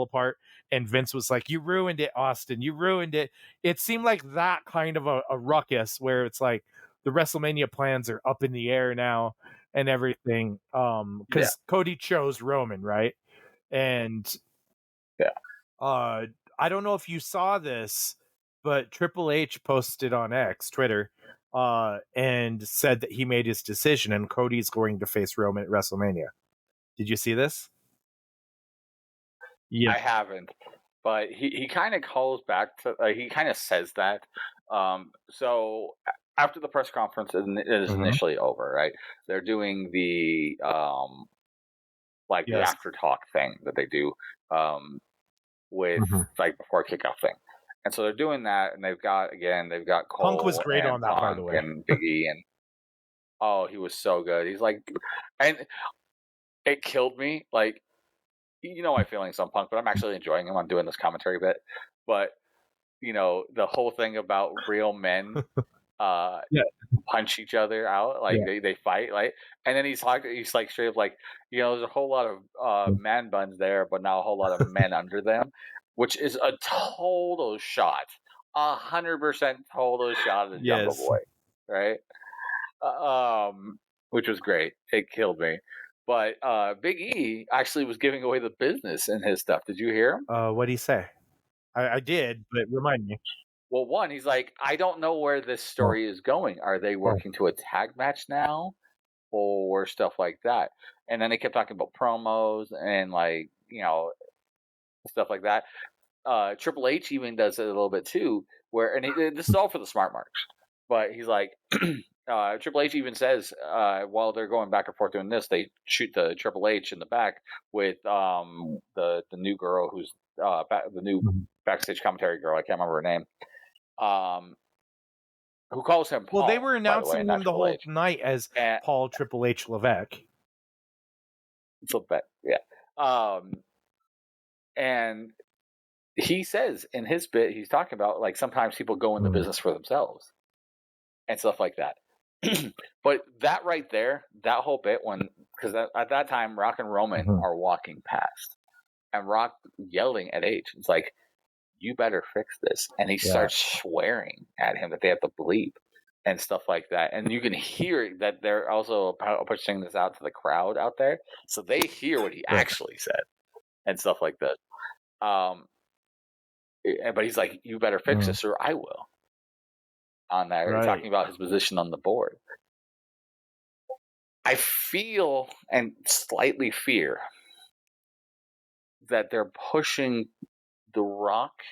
apart, and Vince was like, "You ruined it, Austin. You ruined it." It seemed like that kind of a ruckus where it's like the WrestleMania plans are up in the air now and everything. Because Cody chose Roman, right? And I don't know if you saw this, but Triple H posted on Twitter, and said that he made his decision and Cody's going to face Roman at WrestleMania. Did you see this? Yeah, I haven't, but he kind of calls back to. He kind of says that. So after the press conference is initially over, right? They're doing the the after talk thing that they do with like before kickoff thing. And so they're doing that, and they've got Cole. Punk was great on that, by the way, and Big E, and he was so good. He's like, and it killed me. Like, you know my feelings on Punk, but I'm actually enjoying him. I'm doing this commentary bit, but you know the whole thing about real men punch each other out, like they fight, like, and then he's like straight up like, you know, there's a whole lot of man buns there, but not a whole lot of men under them. Which is a total shot, 100% total shot at the Jungle Boy, right? Which was great. It killed me. But Big E actually was giving away the business in his stuff. Did you hear him? What did he say? I did, but remind me. Well, one, he's like, I don't know where this story is going. Are they working to a tag match now, or stuff like that? And then they kept talking about promos and like, you know, stuff like that. Triple H even does it a little bit too, where this is all for the smart marks, but he's like, Triple H even says while they're going back and forth doing this, they shoot the Triple H in the back with the new girl who's the new backstage commentary girl. I can't remember her name. Who calls him Paul? Well, they were announcing him the whole night as Paul Triple H Levesque. Levesque, yeah. And he says in his bit, he's talking about like sometimes people go in the business for themselves and stuff like that. But that right there, that whole bit, because at that time Rock and Roman are walking past, and Rock yelling at H, it's like, you better fix this, and he starts swearing at him that they have to bleep and stuff like that, and you can hear that they're also pushing this out to the crowd out there, so they hear what he actually said and stuff like that. But he's like, you better fix this or I will. On that, talking about his position on the board. I feel and slightly fear that they're pushing The Rock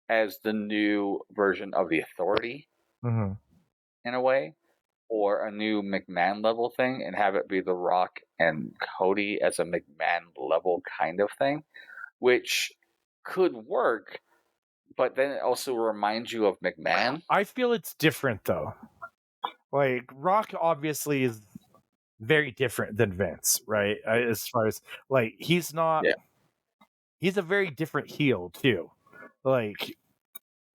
as the new version of the Authority in a way, or a new McMahon level thing, and have it be The Rock and Cody as a McMahon level kind of thing, which could work. but then it also reminds you of McMahon. I feel it's different though. Like Rock obviously is very different than Vince, right? As far as like he's not. Yeah. He's a very different heel too. Like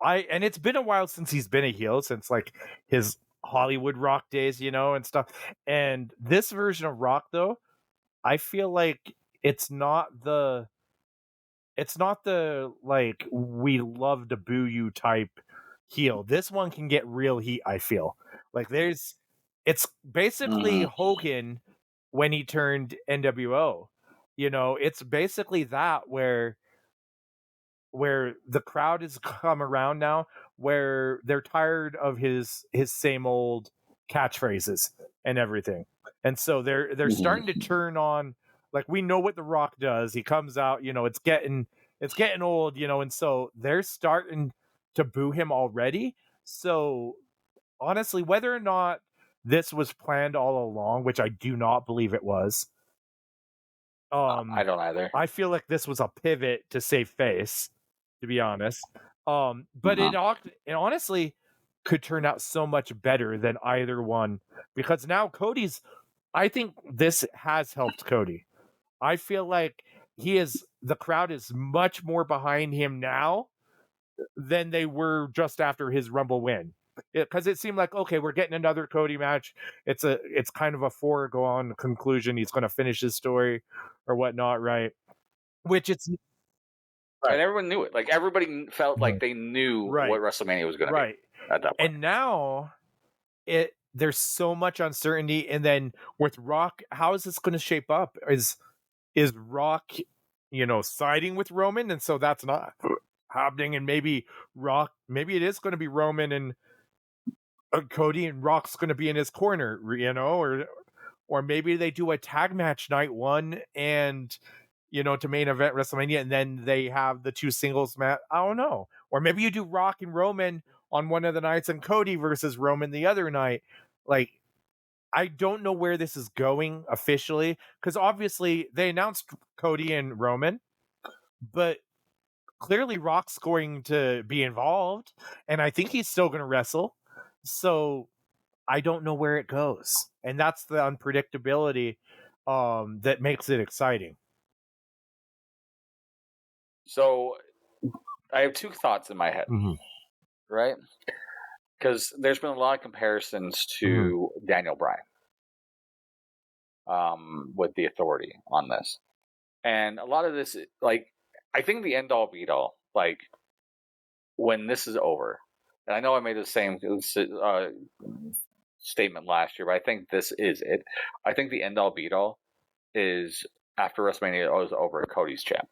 and it's been a while since he's been a heel, since like his Hollywood Rock days, and stuff. And this version of Rock though, I feel like it's not the like we love to boo you type heel. This one can get real heat, I feel. Like it's basically Hogan when he turned NWO. It's basically that where the crowd has come around now, where they're tired of his same old catchphrases and everything, and so they're starting to turn on. Like, we know what The Rock does. He comes out, it's getting old, and so they're starting to boo him already. So honestly, whether or not this was planned all along, which I do not believe it was, I don't either. I feel like this was a pivot to save face, to be honest. But it honestly could turn out so much better than either one, because now I think this has helped Cody. I feel like the crowd is much more behind him now than they were just after his Rumble win. Because it seemed like, okay, we're getting another Cody match. It's kind of a foregone conclusion. He's going to finish his story or whatnot, right? Which it's right. And everyone knew it. Like, everybody felt like they knew what WrestleMania was going to be at that point. And now there's so much uncertainty. And then with Rock, how is this going to shape up? Is Rock, siding with Roman, and so that's not happening? And maybe it is going to be Roman and Cody, and Rock's going to be in his corner, or maybe they do a tag match night one and to main event WrestleMania, and then they have the two singles match. I don't know. Or maybe you do Rock and Roman on one of the nights and Cody versus Roman the other night. Like, I don't know where this is going officially, because obviously they announced Cody and Roman, but clearly Rock's going to be involved, and I think he's still going to wrestle. So I don't know where it goes, and that's the unpredictability that makes it exciting. So I have two thoughts in my head, right? Because there's been a lot of comparisons to Daniel Bryan with the authority on this. And a lot of this, like, I think the end-all be-all, like, when this is over, and I know I made the same statement last year, but I think this is it. I think the end-all be-all is after WrestleMania is over, Cody's champ.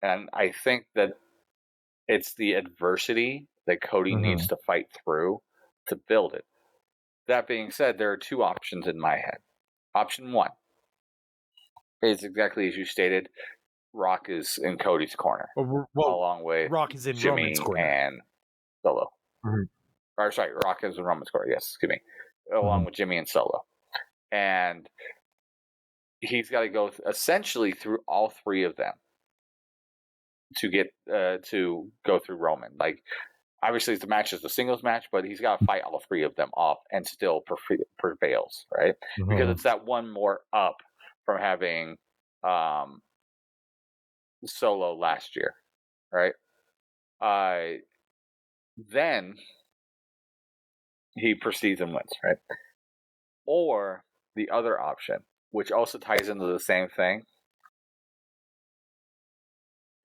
And I think that it's the adversity that Cody needs to fight through to build it. That being said, there are two options in my head. Option one is exactly as you stated. Rock is in Cody's corner, along with Rock is in Jimmy Roman's corner and Solo. Or sorry, Rock is in Roman's corner. Yes, excuse me. Along with Jimmy and Solo, and he's got to go essentially through all three of them to get to go through Roman. Like, obviously the match is the singles match, but he's got to fight all three of them off and still prevails, right? Because it's that one more up from having Solo last year, right? Then he proceeds and wins, right? Or the other option, which also ties into the same thing,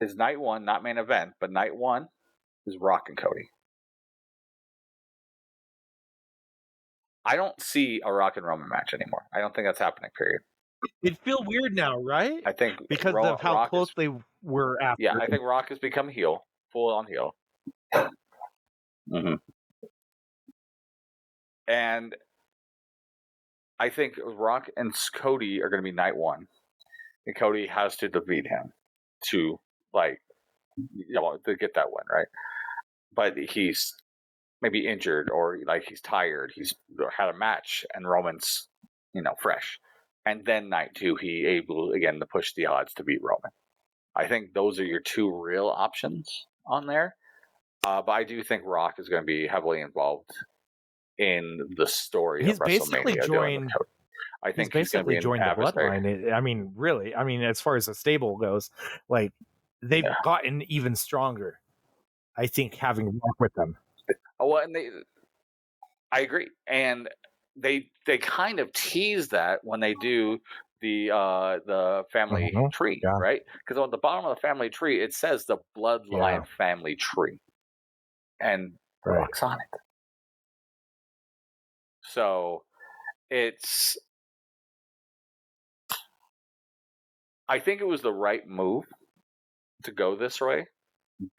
is night one, not main event, but night one is Rock and Cody. I don't see a Rock and Roman match anymore. I don't think that's happening, period. It'd feel weird now, right? I think because of how Rock close they were after. Yeah, I think Rock has become heel, full on heel. And I think Rock and Cody are going to be night one. And Cody has to defeat him to, like, to get that win, right? But he's maybe injured, or like he's tired. He's had a match, and Roman's, fresh. And then night two, he able again to push the odds to beat Roman. I think those are your two real options on there. But I do think Rock is going to be heavily involved in the story He's of basically WrestleMania. joined. I He's think he's going to be basically an joined the adversary. bloodline. I mean, really. I mean, as far as the stable goes, like they've gotten even stronger. I think having Rock with them. Oh, well, and I agree, and they kind of tease that when they do the family tree, right? Because on the bottom of the family tree it says the bloodline family tree, and Rock's on it. So I think it was the right move to go this way,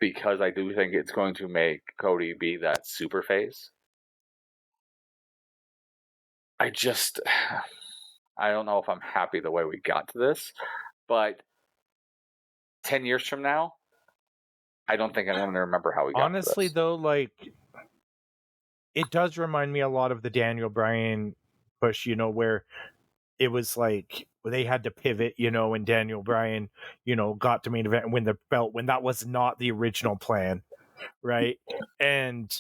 because I do think it's going to make Cody be that super face. I don't know if I'm happy the way we got to this, but 10 years from now, I don't think I'm going to remember how we got to this. Honestly, though, like, it does remind me a lot of the Daniel Bryan push, where it was like they had to pivot, and Daniel Bryan, got to main event and win the belt when that was not the original plan, right? And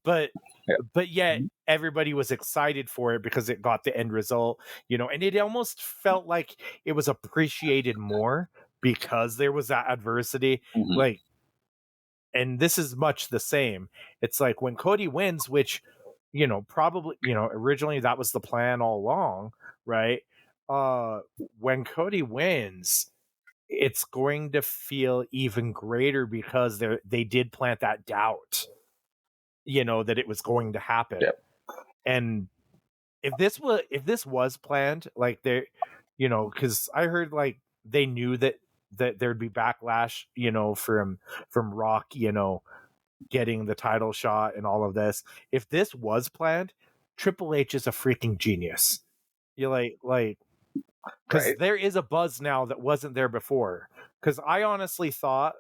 but yet everybody was excited for it because it got the end result, and it almost felt like it was appreciated more because there was that adversity. Like, and this is much the same. It's like when Cody wins, which, probably, originally that was the plan all along, right? When Cody wins, it's going to feel even greater because they did plant that doubt, that it was going to happen. And if this was planned, like because I heard like they knew that there'd be backlash, from Rock, getting the title shot and all of this. If this was planned, Triple H is a freaking genius. You like because there is a buzz now that wasn't there before. Because I honestly thought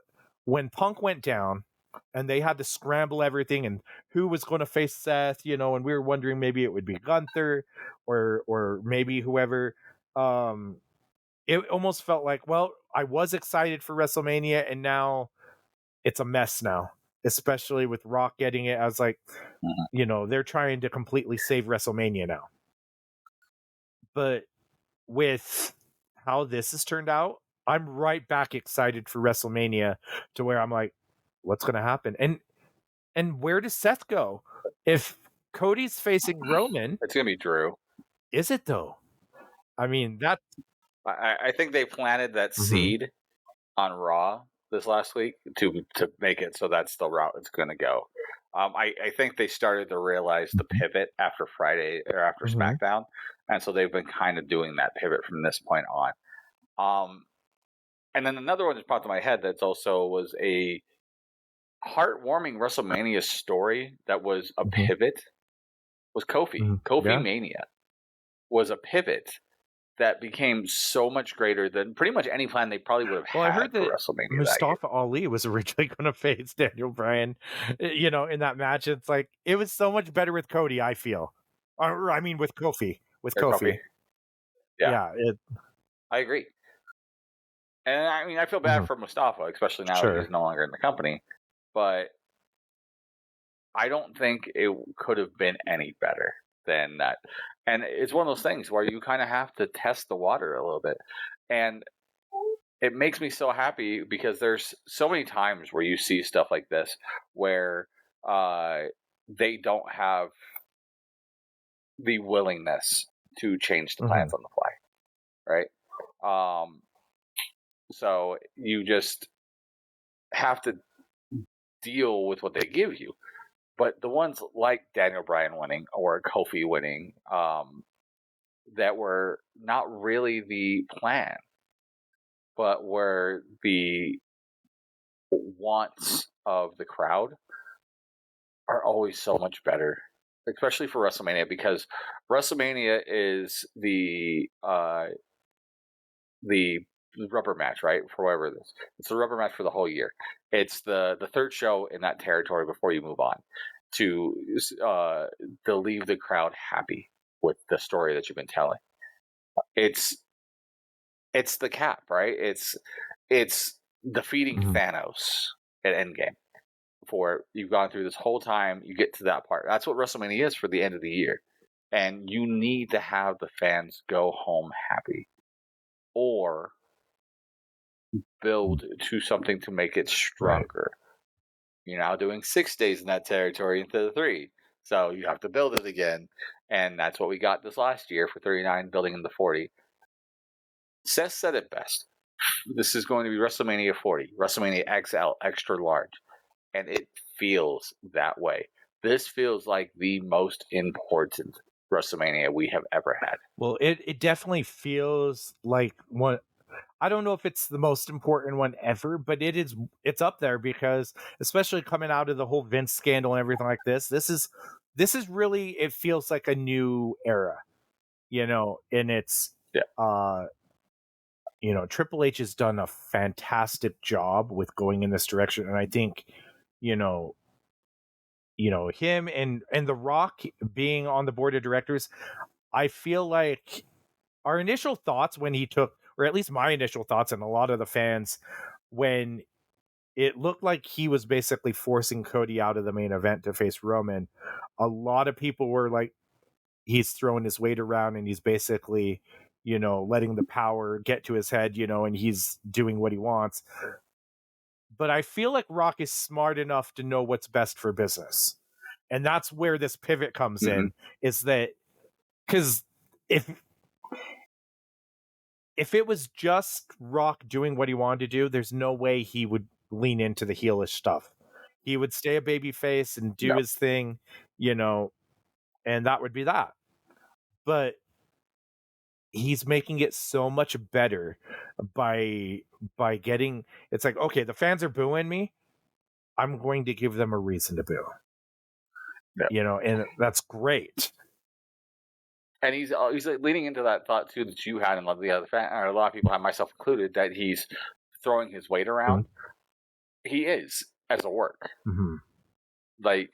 when Punk went down and they had to scramble everything and who was going to face Seth, and we were wondering maybe it would be Gunther or maybe whoever. It almost felt like, well, I was excited for WrestleMania and now it's a mess now, especially with Rock getting it. I was like, they're trying to completely save WrestleMania now. But with how this has turned out, I'm right back excited for WrestleMania, to where I'm like, what's going to happen? And where does Seth go? If Cody's facing Roman, it's going to be Drew. Is it though? I mean, I think they planted that seed on Raw this last week to make it so that's the route it's going to go. I think they started to realize the pivot after Friday or after SmackDown, and so they've been kind of doing that pivot from this point on. And then another one that popped in my head that's also was a heartwarming WrestleMania story that was a pivot was Kofi. Kofi Mania was a pivot that became so much greater than pretty much any plan they probably would have had. I heard that WrestleMania Mustafa Ali was originally going to face Daniel Bryan, in that match. It's like, it was so much better with Cody, I feel. Or, I mean, with Kofi. Kofi. Yeah. I agree. And I mean, I feel bad for Mustafa, especially now that he's no longer in the company. But I don't think it could have been any better than that. And it's one of those things where you kind of have to test the water a little bit. And it makes me so happy because there's so many times where you see stuff like this where they don't have the willingness to change the plans on the fly, right? So you just have to deal with what they give you. But the ones like Daniel Bryan winning or Kofi winning that were not really the plan, but were the wants of the crowd, are always so much better, especially for WrestleMania, because WrestleMania is the rubber match, right? For whatever it is, it's the rubber match for the whole year. It's the third show in that territory before you move on to leave the crowd happy with the story that you've been telling. It's the cap, right? it's defeating Thanos at Endgame. For you've gone through this whole time, you get to that part. That's what WrestleMania is for the end of the year. And you need to have the fans go home happy. Or build to something to make it stronger. Right. You're now doing 6 days in that territory instead of 3. So you have to build it again. And that's what we got this last year for 39, building into 40. Seth said it best. This is going to be WrestleMania 40, WrestleMania XL, extra large. And it feels that way. This feels like the most important WrestleMania we have ever had. Well, it definitely feels like one. I don't know if it's the most important one ever, but it's up there because, especially coming out of the whole Vince scandal and everything like this is really, it feels like a new era, and it's Triple H has done a fantastic job with going in this direction, and I think him and The Rock being on the board of directors, I feel like our initial thoughts when he took, or at least my initial thoughts and a lot of the fans, when it looked like he was basically forcing Cody out of the main event to face Roman, a lot of people were like, he's throwing his weight around and he's basically, letting the power get to his head, and he's doing what he wants. But I feel like Rock is smart enough to know what's best for business. And that's where this pivot comes in, is that, because if it was just Rock doing what he wanted to do, there's no way he would lean into the heelish stuff. He would stay a babyface and do his thing, and that would be that. But he's making it so much better by getting, it's like, okay, the fans are booing me, I'm going to give them a reason to boo. And that's great. And he's like leaning into that thought too that you had, and a lot of the other or a lot of people have, myself included, that he's throwing his weight around. He is, as a work. Like,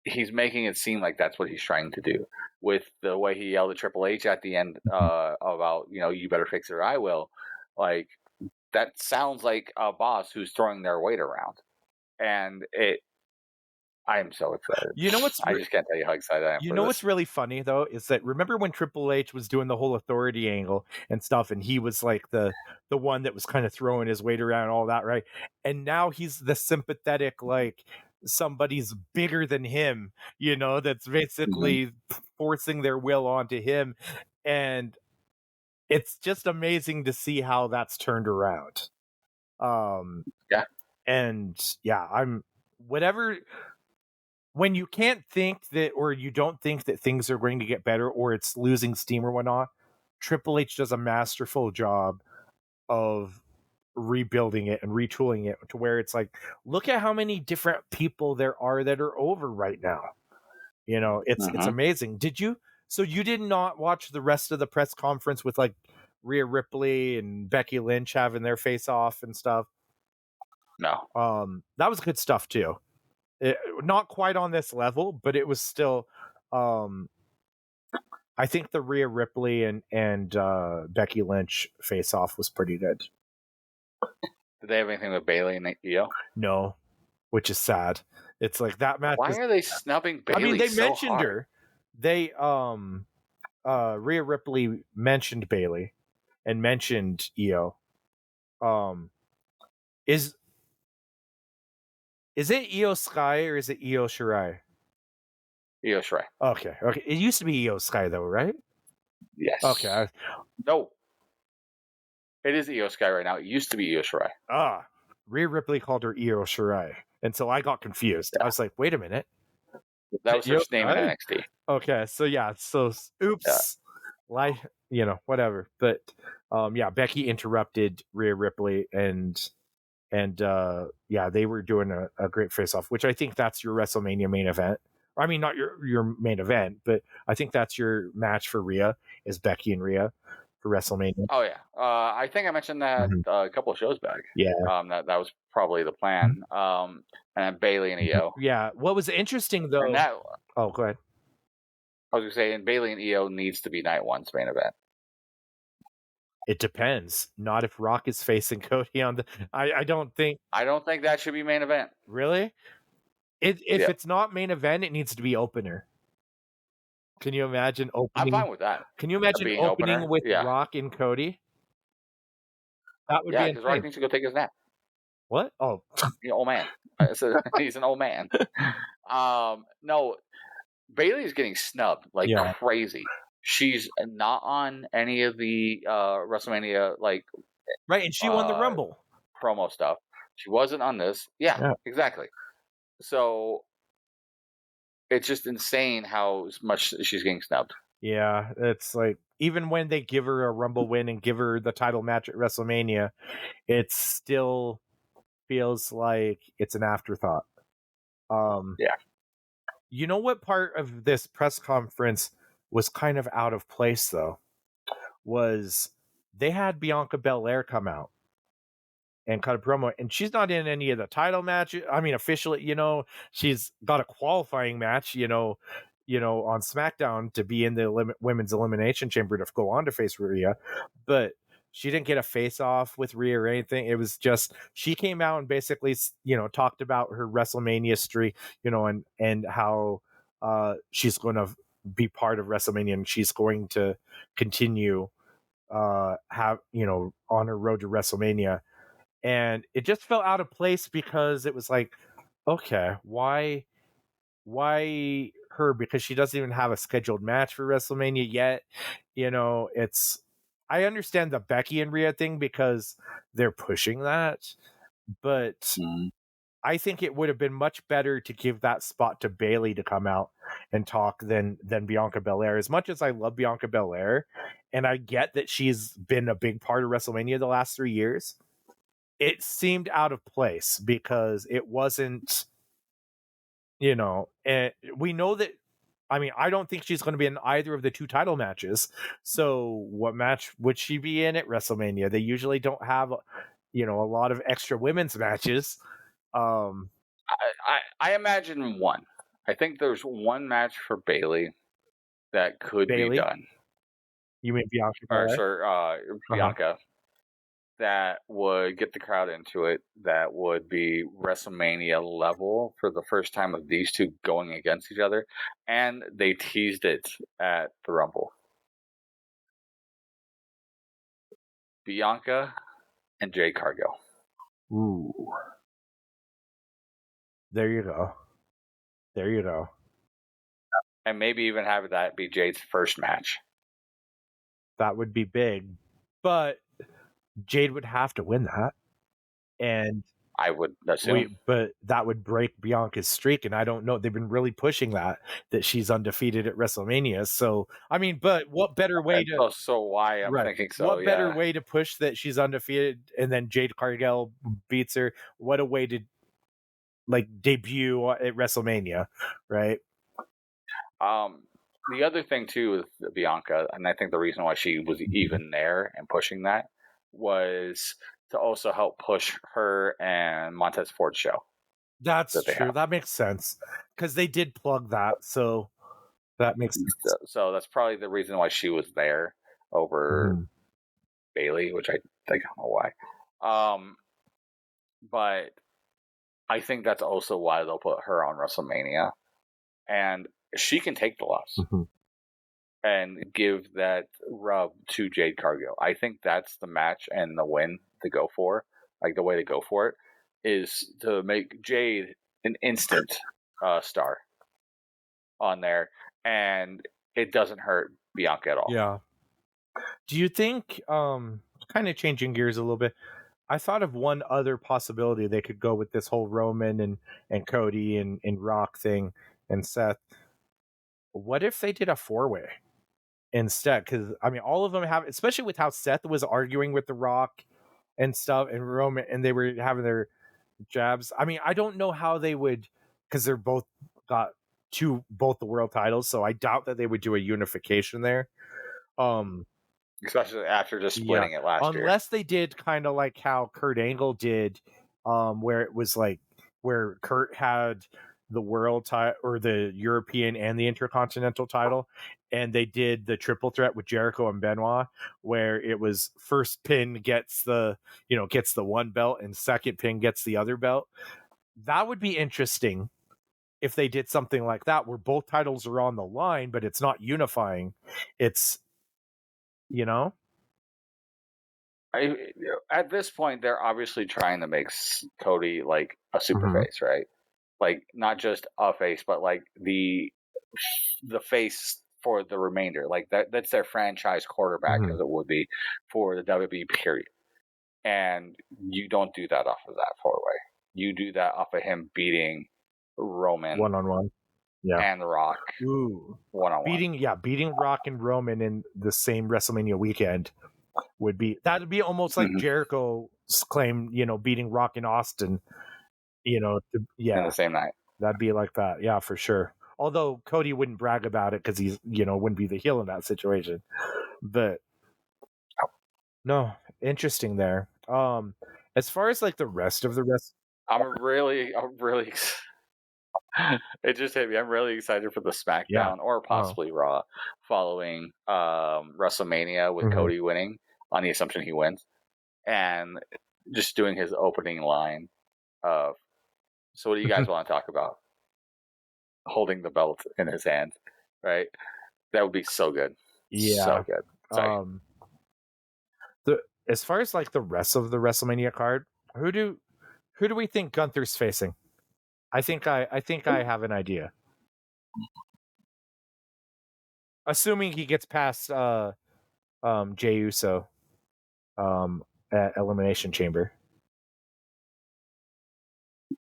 he's making it seem like that's what he's trying to do with the way he yelled at Triple H at the end about, you better fix it or I will. Like, that sounds like a boss who's throwing their weight around. And I am so excited. I just can't tell you how excited I am. What's really funny though is that, remember when Triple H was doing the whole authority angle and stuff, and he was like the one that was kind of throwing his weight around and all that, right? And now he's the sympathetic, like, somebody's bigger than him, that's basically forcing their will onto him, and it's just amazing to see how that's turned around. I'm whatever. When you can't think that, or you don't think that things are going to get better, or it's losing steam or whatnot, Triple H does a masterful job of rebuilding it and retooling it to where it's like, look at how many different people there are that are over right now. It's amazing. So you did not watch the rest of the press conference with like Rhea Ripley and Becky Lynch having their face off and stuff? No. That was good stuff too. Not quite on this level, but it was still, I think the Rhea Ripley and Becky Lynch face off was pretty good. Did they have anything with Bayley and Io? No, which is sad. It's like that match. Why are they snubbing Bayley? I mean, they so mentioned hard? her. They Rhea Ripley mentioned Bayley and mentioned Io. Is it Io Sky or is it Io Shirai? Io Shirai. Okay. It used to be Io Sky though, right? Yes. Okay. No. It is Io Sky right now. It used to be Io Shirai. Rhea Ripley called her Io Shirai, and so I got confused. I was like, wait a minute. That was her name in NXT. Okay, so yeah, oops. Whatever. But Becky interrupted Rhea Ripley and they were doing a great face-off, which I think that's your WrestleMania main event. I mean, not your main event, but I think that's your match for Rhea, is Becky and Rhea for WrestleMania. Oh yeah, I think I mentioned that a couple of shows back. Yeah, that was probably the plan. And then Bayley and Io. Yeah, what was interesting though? Go ahead. I was gonna say, and Bayley and Io needs to be night one's main event. It depends. Not if Rock is facing Cody on the. I don't think. I don't think that should be main event. Really? If Yeah. it's not main event, it needs to be opener. Can you imagine I'm opening? fine with that. Can you imagine Being opening opener. with Yeah. Rock and Cody? That would Yeah, be because Rock insane. needs to go take his nap. What? Oh, He's an old man. He's an old man. No, Bailey's getting snubbed like Yeah. crazy. She's not on any of the WrestleMania like right, and she won the Rumble. promo stuff. She wasn't on this. Yeah, exactly. So it's just insane how much she's getting snubbed. Yeah, it's like even when they give her a Rumble win and give her the title match at WrestleMania, it still feels like it's an afterthought. Yeah. You know what part of this press conference was kind of out of place though? Was they had Bianca Belair come out and cut a promo, and she's not in any of the title matches. I mean, officially, she's got a qualifying match, on SmackDown to be in the women's elimination chamber to go on to face Rhea, but she didn't get a face off with Rhea or anything. It was just she came out and basically, talked about her WrestleMania streak, and how she's going to be part of WrestleMania and she's going to continue have on her road to WrestleMania. And it just felt out of place because it was like, okay, why her? Because she doesn't even have a scheduled match for WrestleMania yet. I understand the Becky and Rhea thing because they're pushing that, but I think it would have been much better to give that spot to Bayley to come out and talk than Bianca Belair. As much as I love Bianca Belair, and I get that she's been a big part of WrestleMania the last 3 years, it seemed out of place because it wasn't, and we know that. I mean, I don't think she's going to be in either of the two title matches. So what match would she be in at WrestleMania? They usually don't have, a lot of extra women's matches. I imagine one. I think there's one match for Bayley that could be done. You mean Bianca? Or sorry, Bianca. That would get the crowd into it. That would be WrestleMania level for the first time of these two going against each other, and they teased it at the Rumble. Bianca and Jade Cargill. Ooh. There you go. And maybe even have that be Jade's first match. That would be big, but Jade would have to win that. And I would assume. But that would break Bianca's streak, and I don't know. They've been really pushing that she's undefeated at WrestleMania. So, I mean, but what better way to... So why I'm thinking so, what better way to push that she's undefeated and then Jade Cargill beats her? What a way to, debut at WrestleMania, right? The other thing, too, with Bianca, and I think the reason why she was even there and pushing that was to also help push her and Montez Ford's show. That's true. That makes sense because they did plug that, so that makes sense. So that's probably the reason why she was there over Bayley, which I don't know why. But I think that's also why they'll put her on WrestleMania, and she can take the loss and give that rub to Jade Cargill. I think that's the match and the win to go for. Like the way to go for it is to make Jade an instant star on there, and it doesn't hurt Bianca at all. Yeah. Do you think, kind of changing gears a little bit, I thought of one other possibility they could go with this whole Roman and Cody and Rock thing and Seth. What if they did a 4-way instead? Because, I mean, all of them have, especially with how Seth was arguing with The Rock and stuff and Roman, and they were having their jabs. I mean, I don't know how they would, because they're both got both the world titles, so I doubt that they would do a unification there. Especially after just splitting it last year. Unless they did kind of like how Kurt Angle did, where it was like where Kurt had the world title or the European and the Intercontinental title, and they did the triple threat with Jericho and Benoit, where it was first pin gets the one belt and second pin gets the other belt. That would be interesting if they did something like that, where both titles are on the line, but it's not unifying. It's, at this point, they're obviously trying to make Cody like a super Mhm. face, right? Like not just a face, but like the face for the remainder. Like that's their franchise quarterback, Mhm. as it would be for the WWE period. And you don't do that off of that 4-way. You do that off of him beating Roman one-on-one. Yeah. and The Rock Ooh. one-on-one. Beating Rock and Roman in the same WrestleMania weekend would be almost like Jericho's claim, beating Rock in Austin, in the same night. That'd be like that. Yeah, for sure. Although Cody wouldn't brag about it because he's, wouldn't be the heel in that situation. But no, interesting there. As far as like the rest of the rest, I'm really it just hit me. I'm really excited for the SmackDown or possibly Raw following WrestleMania with Cody winning on the assumption he wins, and just doing his opening line of, "So what do you guys want to talk about?" Holding the belt in his hand, right? That would be so good. Yeah, so good. Sorry. As far as like the rest of the WrestleMania card, who do we think Gunther's facing? I think I have an idea. Assuming he gets past Jey Uso at Elimination Chamber.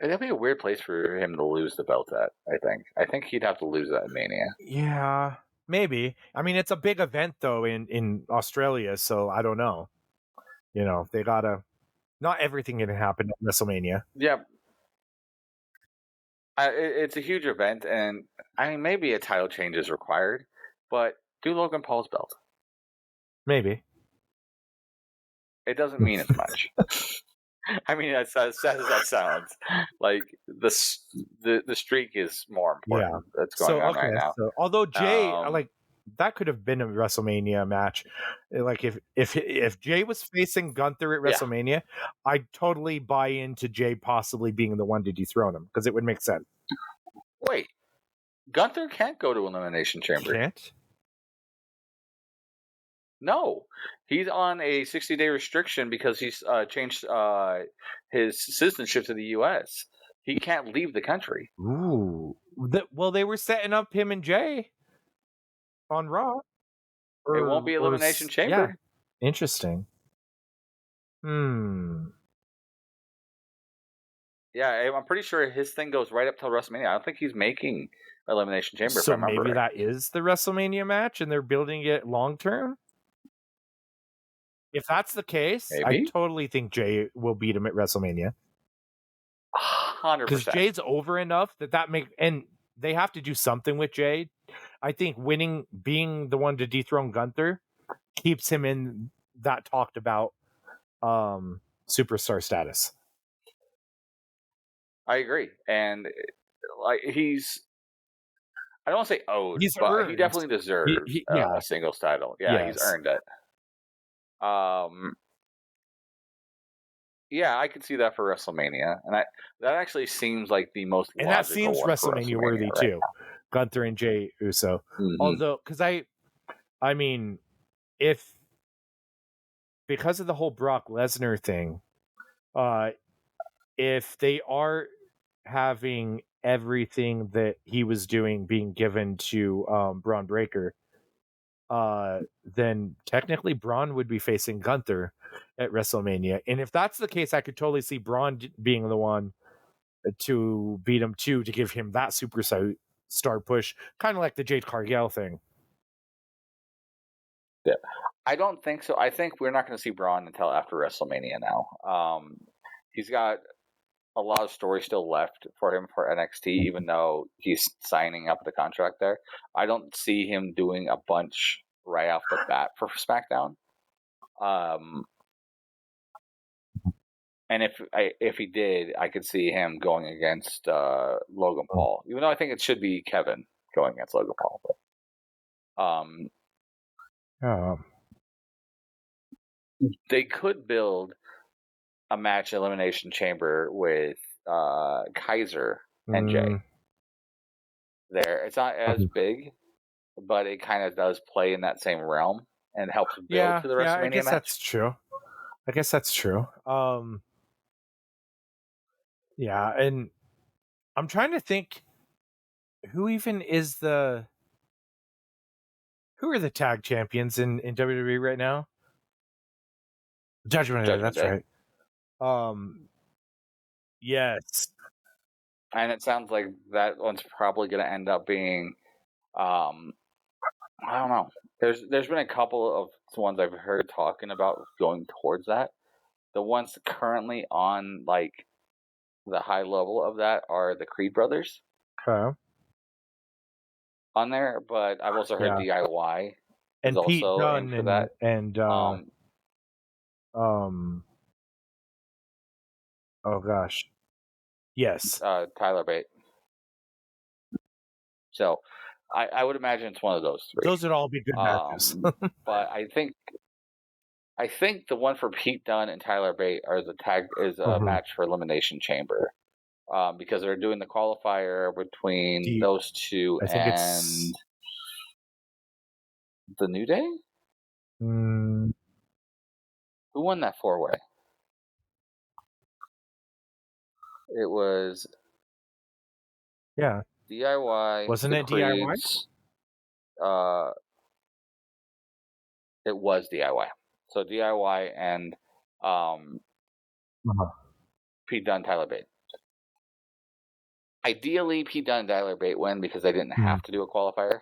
It'd be a weird place for him to lose the belt at, I think he'd have to lose that at Mania. Yeah, maybe. I mean, it's a big event, though, in Australia, so I don't know. They gotta... Not everything can happen at WrestleMania. Yeah. It's a huge event, and I mean, maybe a title change is required, but do Logan Paul's belt. Maybe. It doesn't mean as much. I mean, as sad as that sounds, like the streak is more important. That's going on right now. So, although Jey, that could have been a WrestleMania match. Like if Jey was facing Gunther at WrestleMania, I'd totally buy into Jey possibly being the one to dethrone him because it would make sense. Wait, Gunther can't go to Elimination Chamber. Can't? No, he's on a 60-day restriction because he's changed his citizenship to the U.S. He can't leave the country. Ooh. Well, they were setting up him and Jey on Raw. It won't be Elimination Chamber. Yeah. Interesting. Yeah, I'm pretty sure his thing goes right up till WrestleMania. I don't think he's making Elimination Chamber. So if I remember maybe right. that is the WrestleMania match, and they're building it long term. If that's the case, Maybe? I totally think Jey will beat him at WrestleMania. 100%. Because Jay's over enough and they have to do something with Jey. I think being the one to dethrone Gunther, keeps him in that talked about superstar status. I agree, and like I don't want to say owed, but he definitely deserves a singles title. Yeah, he's earned it. Yeah, I could see that for WrestleMania, and that actually seems like the most logical. And that seems WrestleMania worthy too. Now. Gunther and Jey Uso. Although, because I mean, because of the whole Brock Lesnar thing, if they are having everything that he was doing being given to Braun Breaker, then technically Braun would be facing Gunther at WrestleMania. And if that's the case, I could totally see Braun being the one to beat him too, to give him that superstar push, kind of like the Jade Cargill thing. Yeah, I don't think so. I think we're not going to see Braun until after WrestleMania now. He's got a lot of story still left for him for NXT, even though he's signing up the contract there. I don't see him doing a bunch right off the bat for SmackDown. And if he did, I could see him going against Logan Paul, even though I think it should be Kevin going against Logan Paul. They could build a match Elimination Chamber with Kaiser and Jay. There, it's not as big, but it kind of does play in that same realm and helps build to the WrestleMania I guess match. that's true. Yeah, and I'm trying to think who are the tag champions in WWE right now? Judgment Day, that's Day. right. Yes. And it sounds like that one's probably going to end up being, I don't know. There's been a couple of ones I've heard talking about going towards that. The ones currently on like the high level of that are the Creed brothers. Okay. On there, but I've also heard DIY and is Pete also Dunne aimed for that. Oh gosh. Yes. Tyler Bate. So I would imagine it's one of those three. Those would all be good matches. But I think the one for Pete Dunne and Tyler Bate is a match for Elimination Chamber. Because they're doing the qualifier between those two and the New Day? Who won that 4-way? It was DIY. Wasn't it DIY? It was DIY. So DIY and Pete Dunne, Tyler Bate. Ideally, Pete Dunne and Tyler Bate win because they didn't have to do a qualifier.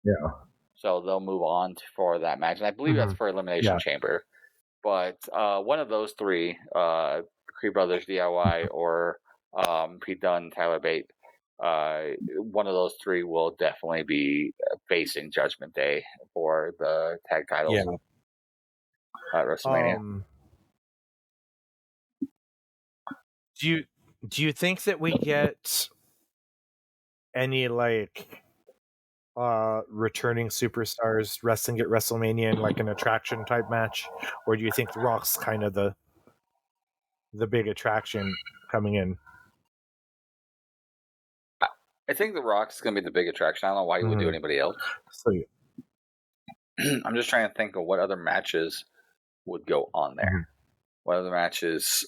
Yeah. So they'll move on for that match. And I believe that's for Elimination Chamber. But one of those three, Creed Brothers, DIY, or Pete Dunne, Tyler Bate, one of those three will definitely be facing Judgment Day for the tag titles at WrestleMania. Do you think that we get any like returning superstars wrestling at WrestleMania in like an attraction type match, or do you think The Rock's kind of the big attraction coming in? I think The Rock's going to be the big attraction. I don't know why you would do anybody else. I'm just trying to think of what other matches would go on there. What other matches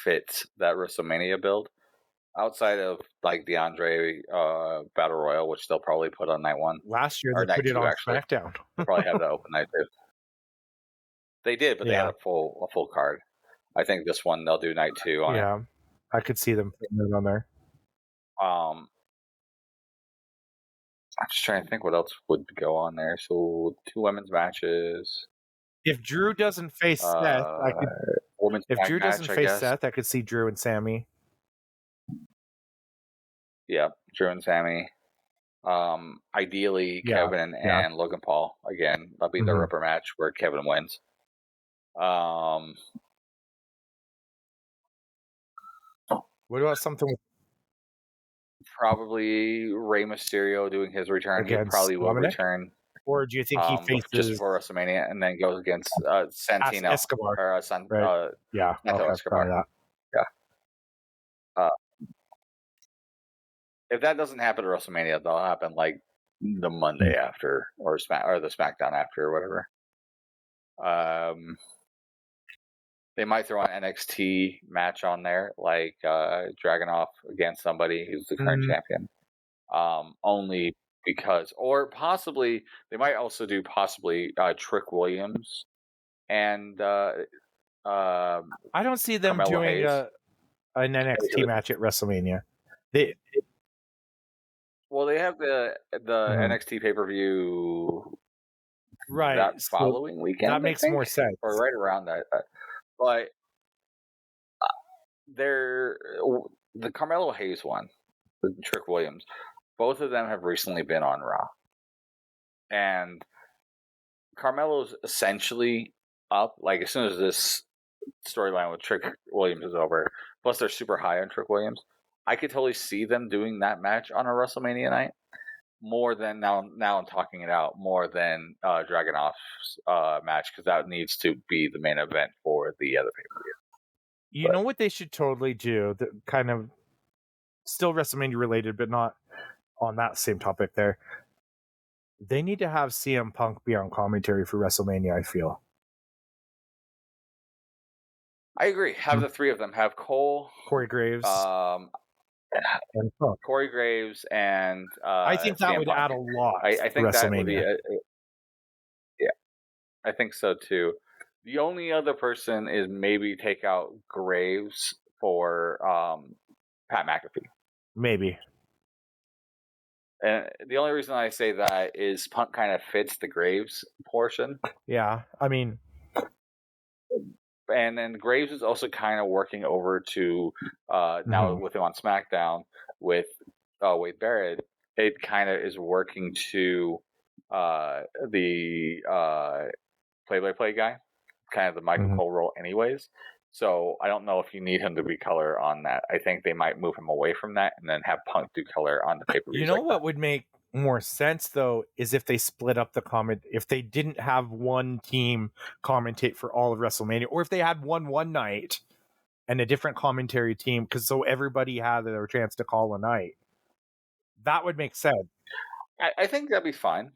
fit that WrestleMania build outside of like DeAndre Battle Royal, which they'll probably put on night one. Last year they put it on SmackDown. They'll probably have that open night too. They did, but they had a full card. I think this one they'll do night 2 on it. I could see them putting it on there. I'm just trying to think what else would go on there. So 2 women's matches. If Drew doesn't face Seth, I could. If Drew doesn't face Seth, I could see Drew and Sammy. Yeah, Drew and Sammy. Ideally, Kevin and Logan Paul. Again, that'll be the ripper match where Kevin wins. What about something with probably Rey Mysterio doing his return? He probably will return. Or do you think he faces just before WrestleMania and then goes against Santino Escobar? Or Santo Escobar. If that doesn't happen at WrestleMania, that'll happen like the Monday after, or the SmackDown after, or whatever. They might throw an NXT match on there, like Dragunov against somebody who's the current champion. Only because, or possibly they might also do Trick Williams and I don't see them Carmelo doing Hayes. an NXT match at WrestleMania. Well, they have the NXT pay-per-view that following weekend. That makes more sense. Or right around that. But the Carmelo Hayes one, the Trick Williams, both of them have recently been on Raw. And Carmelo's essentially up, like as soon as this storyline with Trick Williams is over, plus they're super high on Trick Williams, I could totally see them doing that match on a WrestleMania night. more than now I'm talking it out more than Dragunov's match, because that needs to be the main event for the other pay-per-view. You know what they should totally do? That kind of still WrestleMania related, but not on that same topic there. They need to have CM Punk be on commentary for WrestleMania, I feel. I agree. Have the three of them. Have Cole, Corey Graves, and Punk. Corey Graves, and I think that CM would Punk. add a lot. I think that would be yeah, I think so too. The only other person is maybe take out Graves for Pat McAfee. Maybe. And the only reason I say that is Punk kind of fits the Graves portion. Yeah, I mean, and then Graves is also kind of working over to now with him on SmackDown with Wade Barrett. It kind of is working to the play-by-play guy, kind of the Michael Cole role, anyways. So I don't know if you need him to be color on that. I think they might move him away from that and then have Punk do color on the pay-per-view. You know what would make more sense though is if they split up the comment. If they didn't have one team commentate for all of WrestleMania, or if they had one night and a different commentary team, because so everybody had their chance to call a night. That would make sense. I think that'd be fine.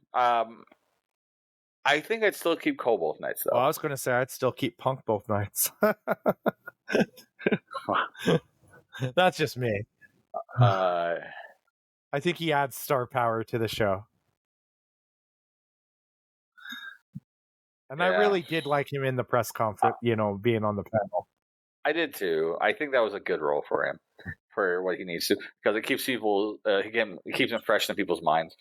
I think I'd still keep Cole both nights, though. Well, I was going to say I'd still keep Punk both nights. That's just me. I think he adds star power to the show. And I really did like him in the press conference, being on the panel. I did too. I think that was a good role for him, for what he needs to, because it keeps people, it keeps him fresh in people's minds.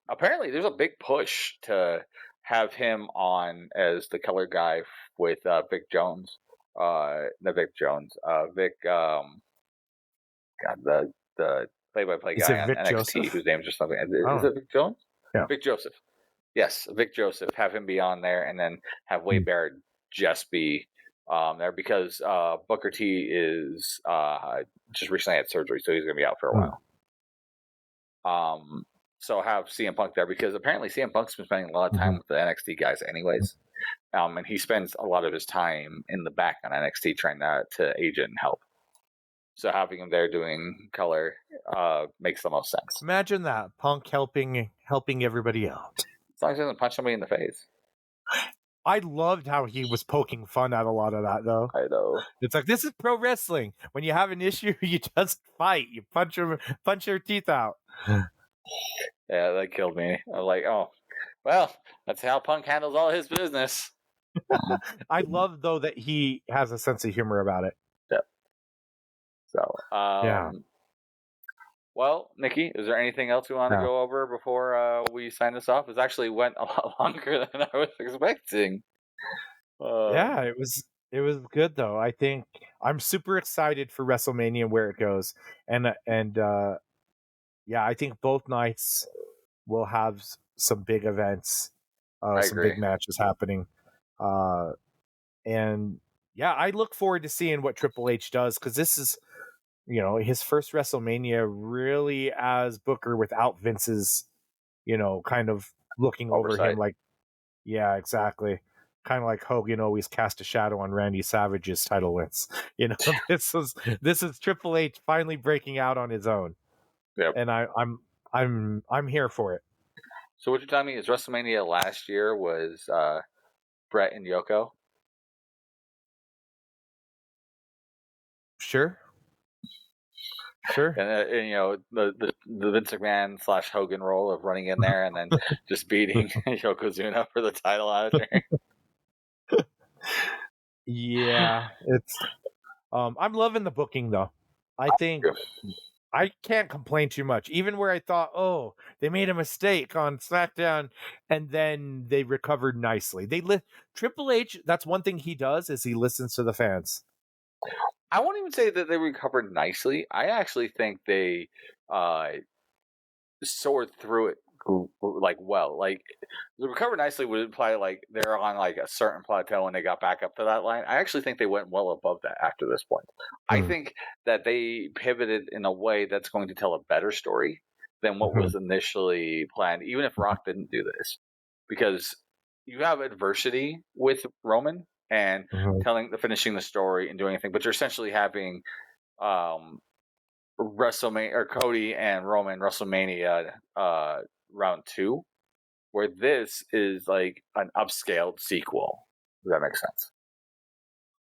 Apparently, there's a big push to have him on as the color guy with Vic Jones. Vic, the play-by-play guy on NXT, Joseph? whose name is just something. Is it Vic Jones? Yeah. Vic Joseph. Yes, Vic Joseph. Have him be on there, and then have Wade Barrett just be there, because Booker T is just recently had surgery, so he's going to be out for a while. So have CM Punk there, because apparently CM Punk's been spending a lot of time with the NXT guys anyways. And he spends a lot of his time in the back on NXT trying to aid and help. So having him there doing color makes the most sense. Imagine that, Punk helping everybody out. As long as he doesn't punch somebody in the face. I loved how he was poking fun at a lot of that, though. I know. It's like, this is pro wrestling. When you have an issue, you just fight. You punch your teeth out. Yeah, that killed me. I was like, oh, well, that's how Punk handles all his business. I love, though, that he has a sense of humor about it. Yep. So, yeah. Well, Nikki, is there anything else we want to go over before we sign this off? It actually went a lot longer than I was expecting. Yeah, it was good, though. I think I'm super excited for WrestleMania and where it goes, and I think both nights will have some big events, some big matches happening, and I look forward to seeing what Triple H does, because this is, his first WrestleMania really as Booker without Vince's, kind of looking over him, like, yeah, exactly. Kind of like Hogan always cast a shadow on Randy Savage's title wins. This is Triple H finally breaking out on his own. Yep. And I'm here for it. So what you're telling me is WrestleMania last year was Brett and Yoko? Sure. And the Vince McMahon / Hogan role of running in there and then just beating Yokozuna for the title out there. Yeah, it's I'm loving the booking, though. I think I can't complain too much. Even where I thought, oh, they made a mistake on SmackDown, and then they recovered nicely. Triple H, that's one thing he does, is he listens to the fans. I won't even say that they recovered nicely. I actually think they soared through it well. Like, the recover nicely would imply like they're on like a certain plateau and they got back up to that line. I actually think they went well above that after this point. I think that they pivoted in a way that's going to tell a better story than what was initially planned, even if Rock didn't do this. Because you have adversity with Roman and finishing the story and doing anything, but you're essentially having WrestleMania or Cody and Roman WrestleMania round 2, where this is like an upscaled sequel. Does that make sense?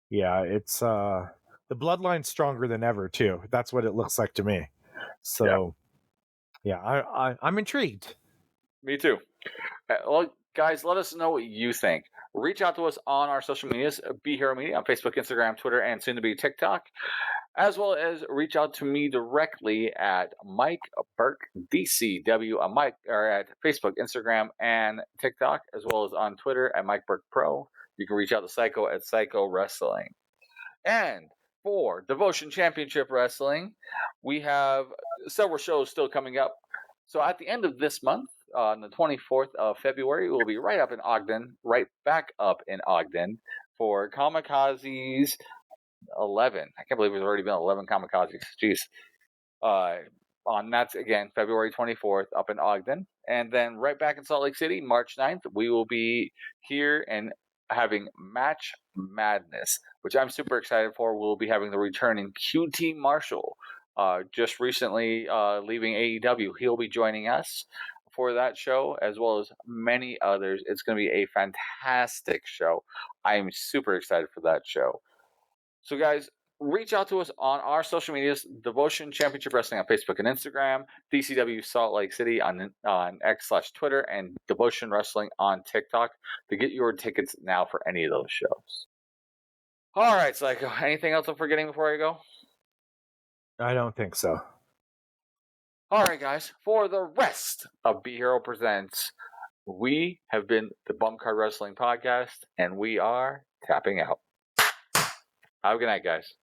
Yeah, it's the bloodline's stronger than ever too. That's what it looks like to me. So yeah, I'm intrigued. Me too. Well, guys, let us know what you think. Reach out to us on our social medias, Be Hero Media on Facebook, Instagram, Twitter, and soon to be TikTok, as well as reach out to me directly at Mike Burke DCW on at Facebook, Instagram, and TikTok, as well as on Twitter at Mike Burke Pro. You can reach out to Psycho at Psycho Wrestling. And for Devotion Championship Wrestling, we have several shows still coming up. So at the end of this month, on the 24th of February, we'll be right back up in Ogden for Kamikazes 11. I can't believe there's already been 11 Kamikazes. Jeez. On that's, again, February 24th up in Ogden. And then right back in Salt Lake City, March 9th, we will be here and having Match Madness, which I'm super excited for. We'll be having the returning QT Marshall, just recently leaving AEW. He'll be joining us for that show, as well as many others. It's going to be a fantastic show. I'm super excited for that show. So, guys, reach out to us on our social medias, Devotion Championship Wrestling on Facebook and Instagram, DCW Salt Lake City on X/Twitter, and Devotion Wrestling on TikTok to get your tickets now for any of those shows. All right, Psycho. Anything else I'm forgetting before I go? I don't think so. All right, guys. For the rest of Be Hero Presents, we have been the Bum Card Wrestling Podcast, and we are tapping out. Have a good night, guys.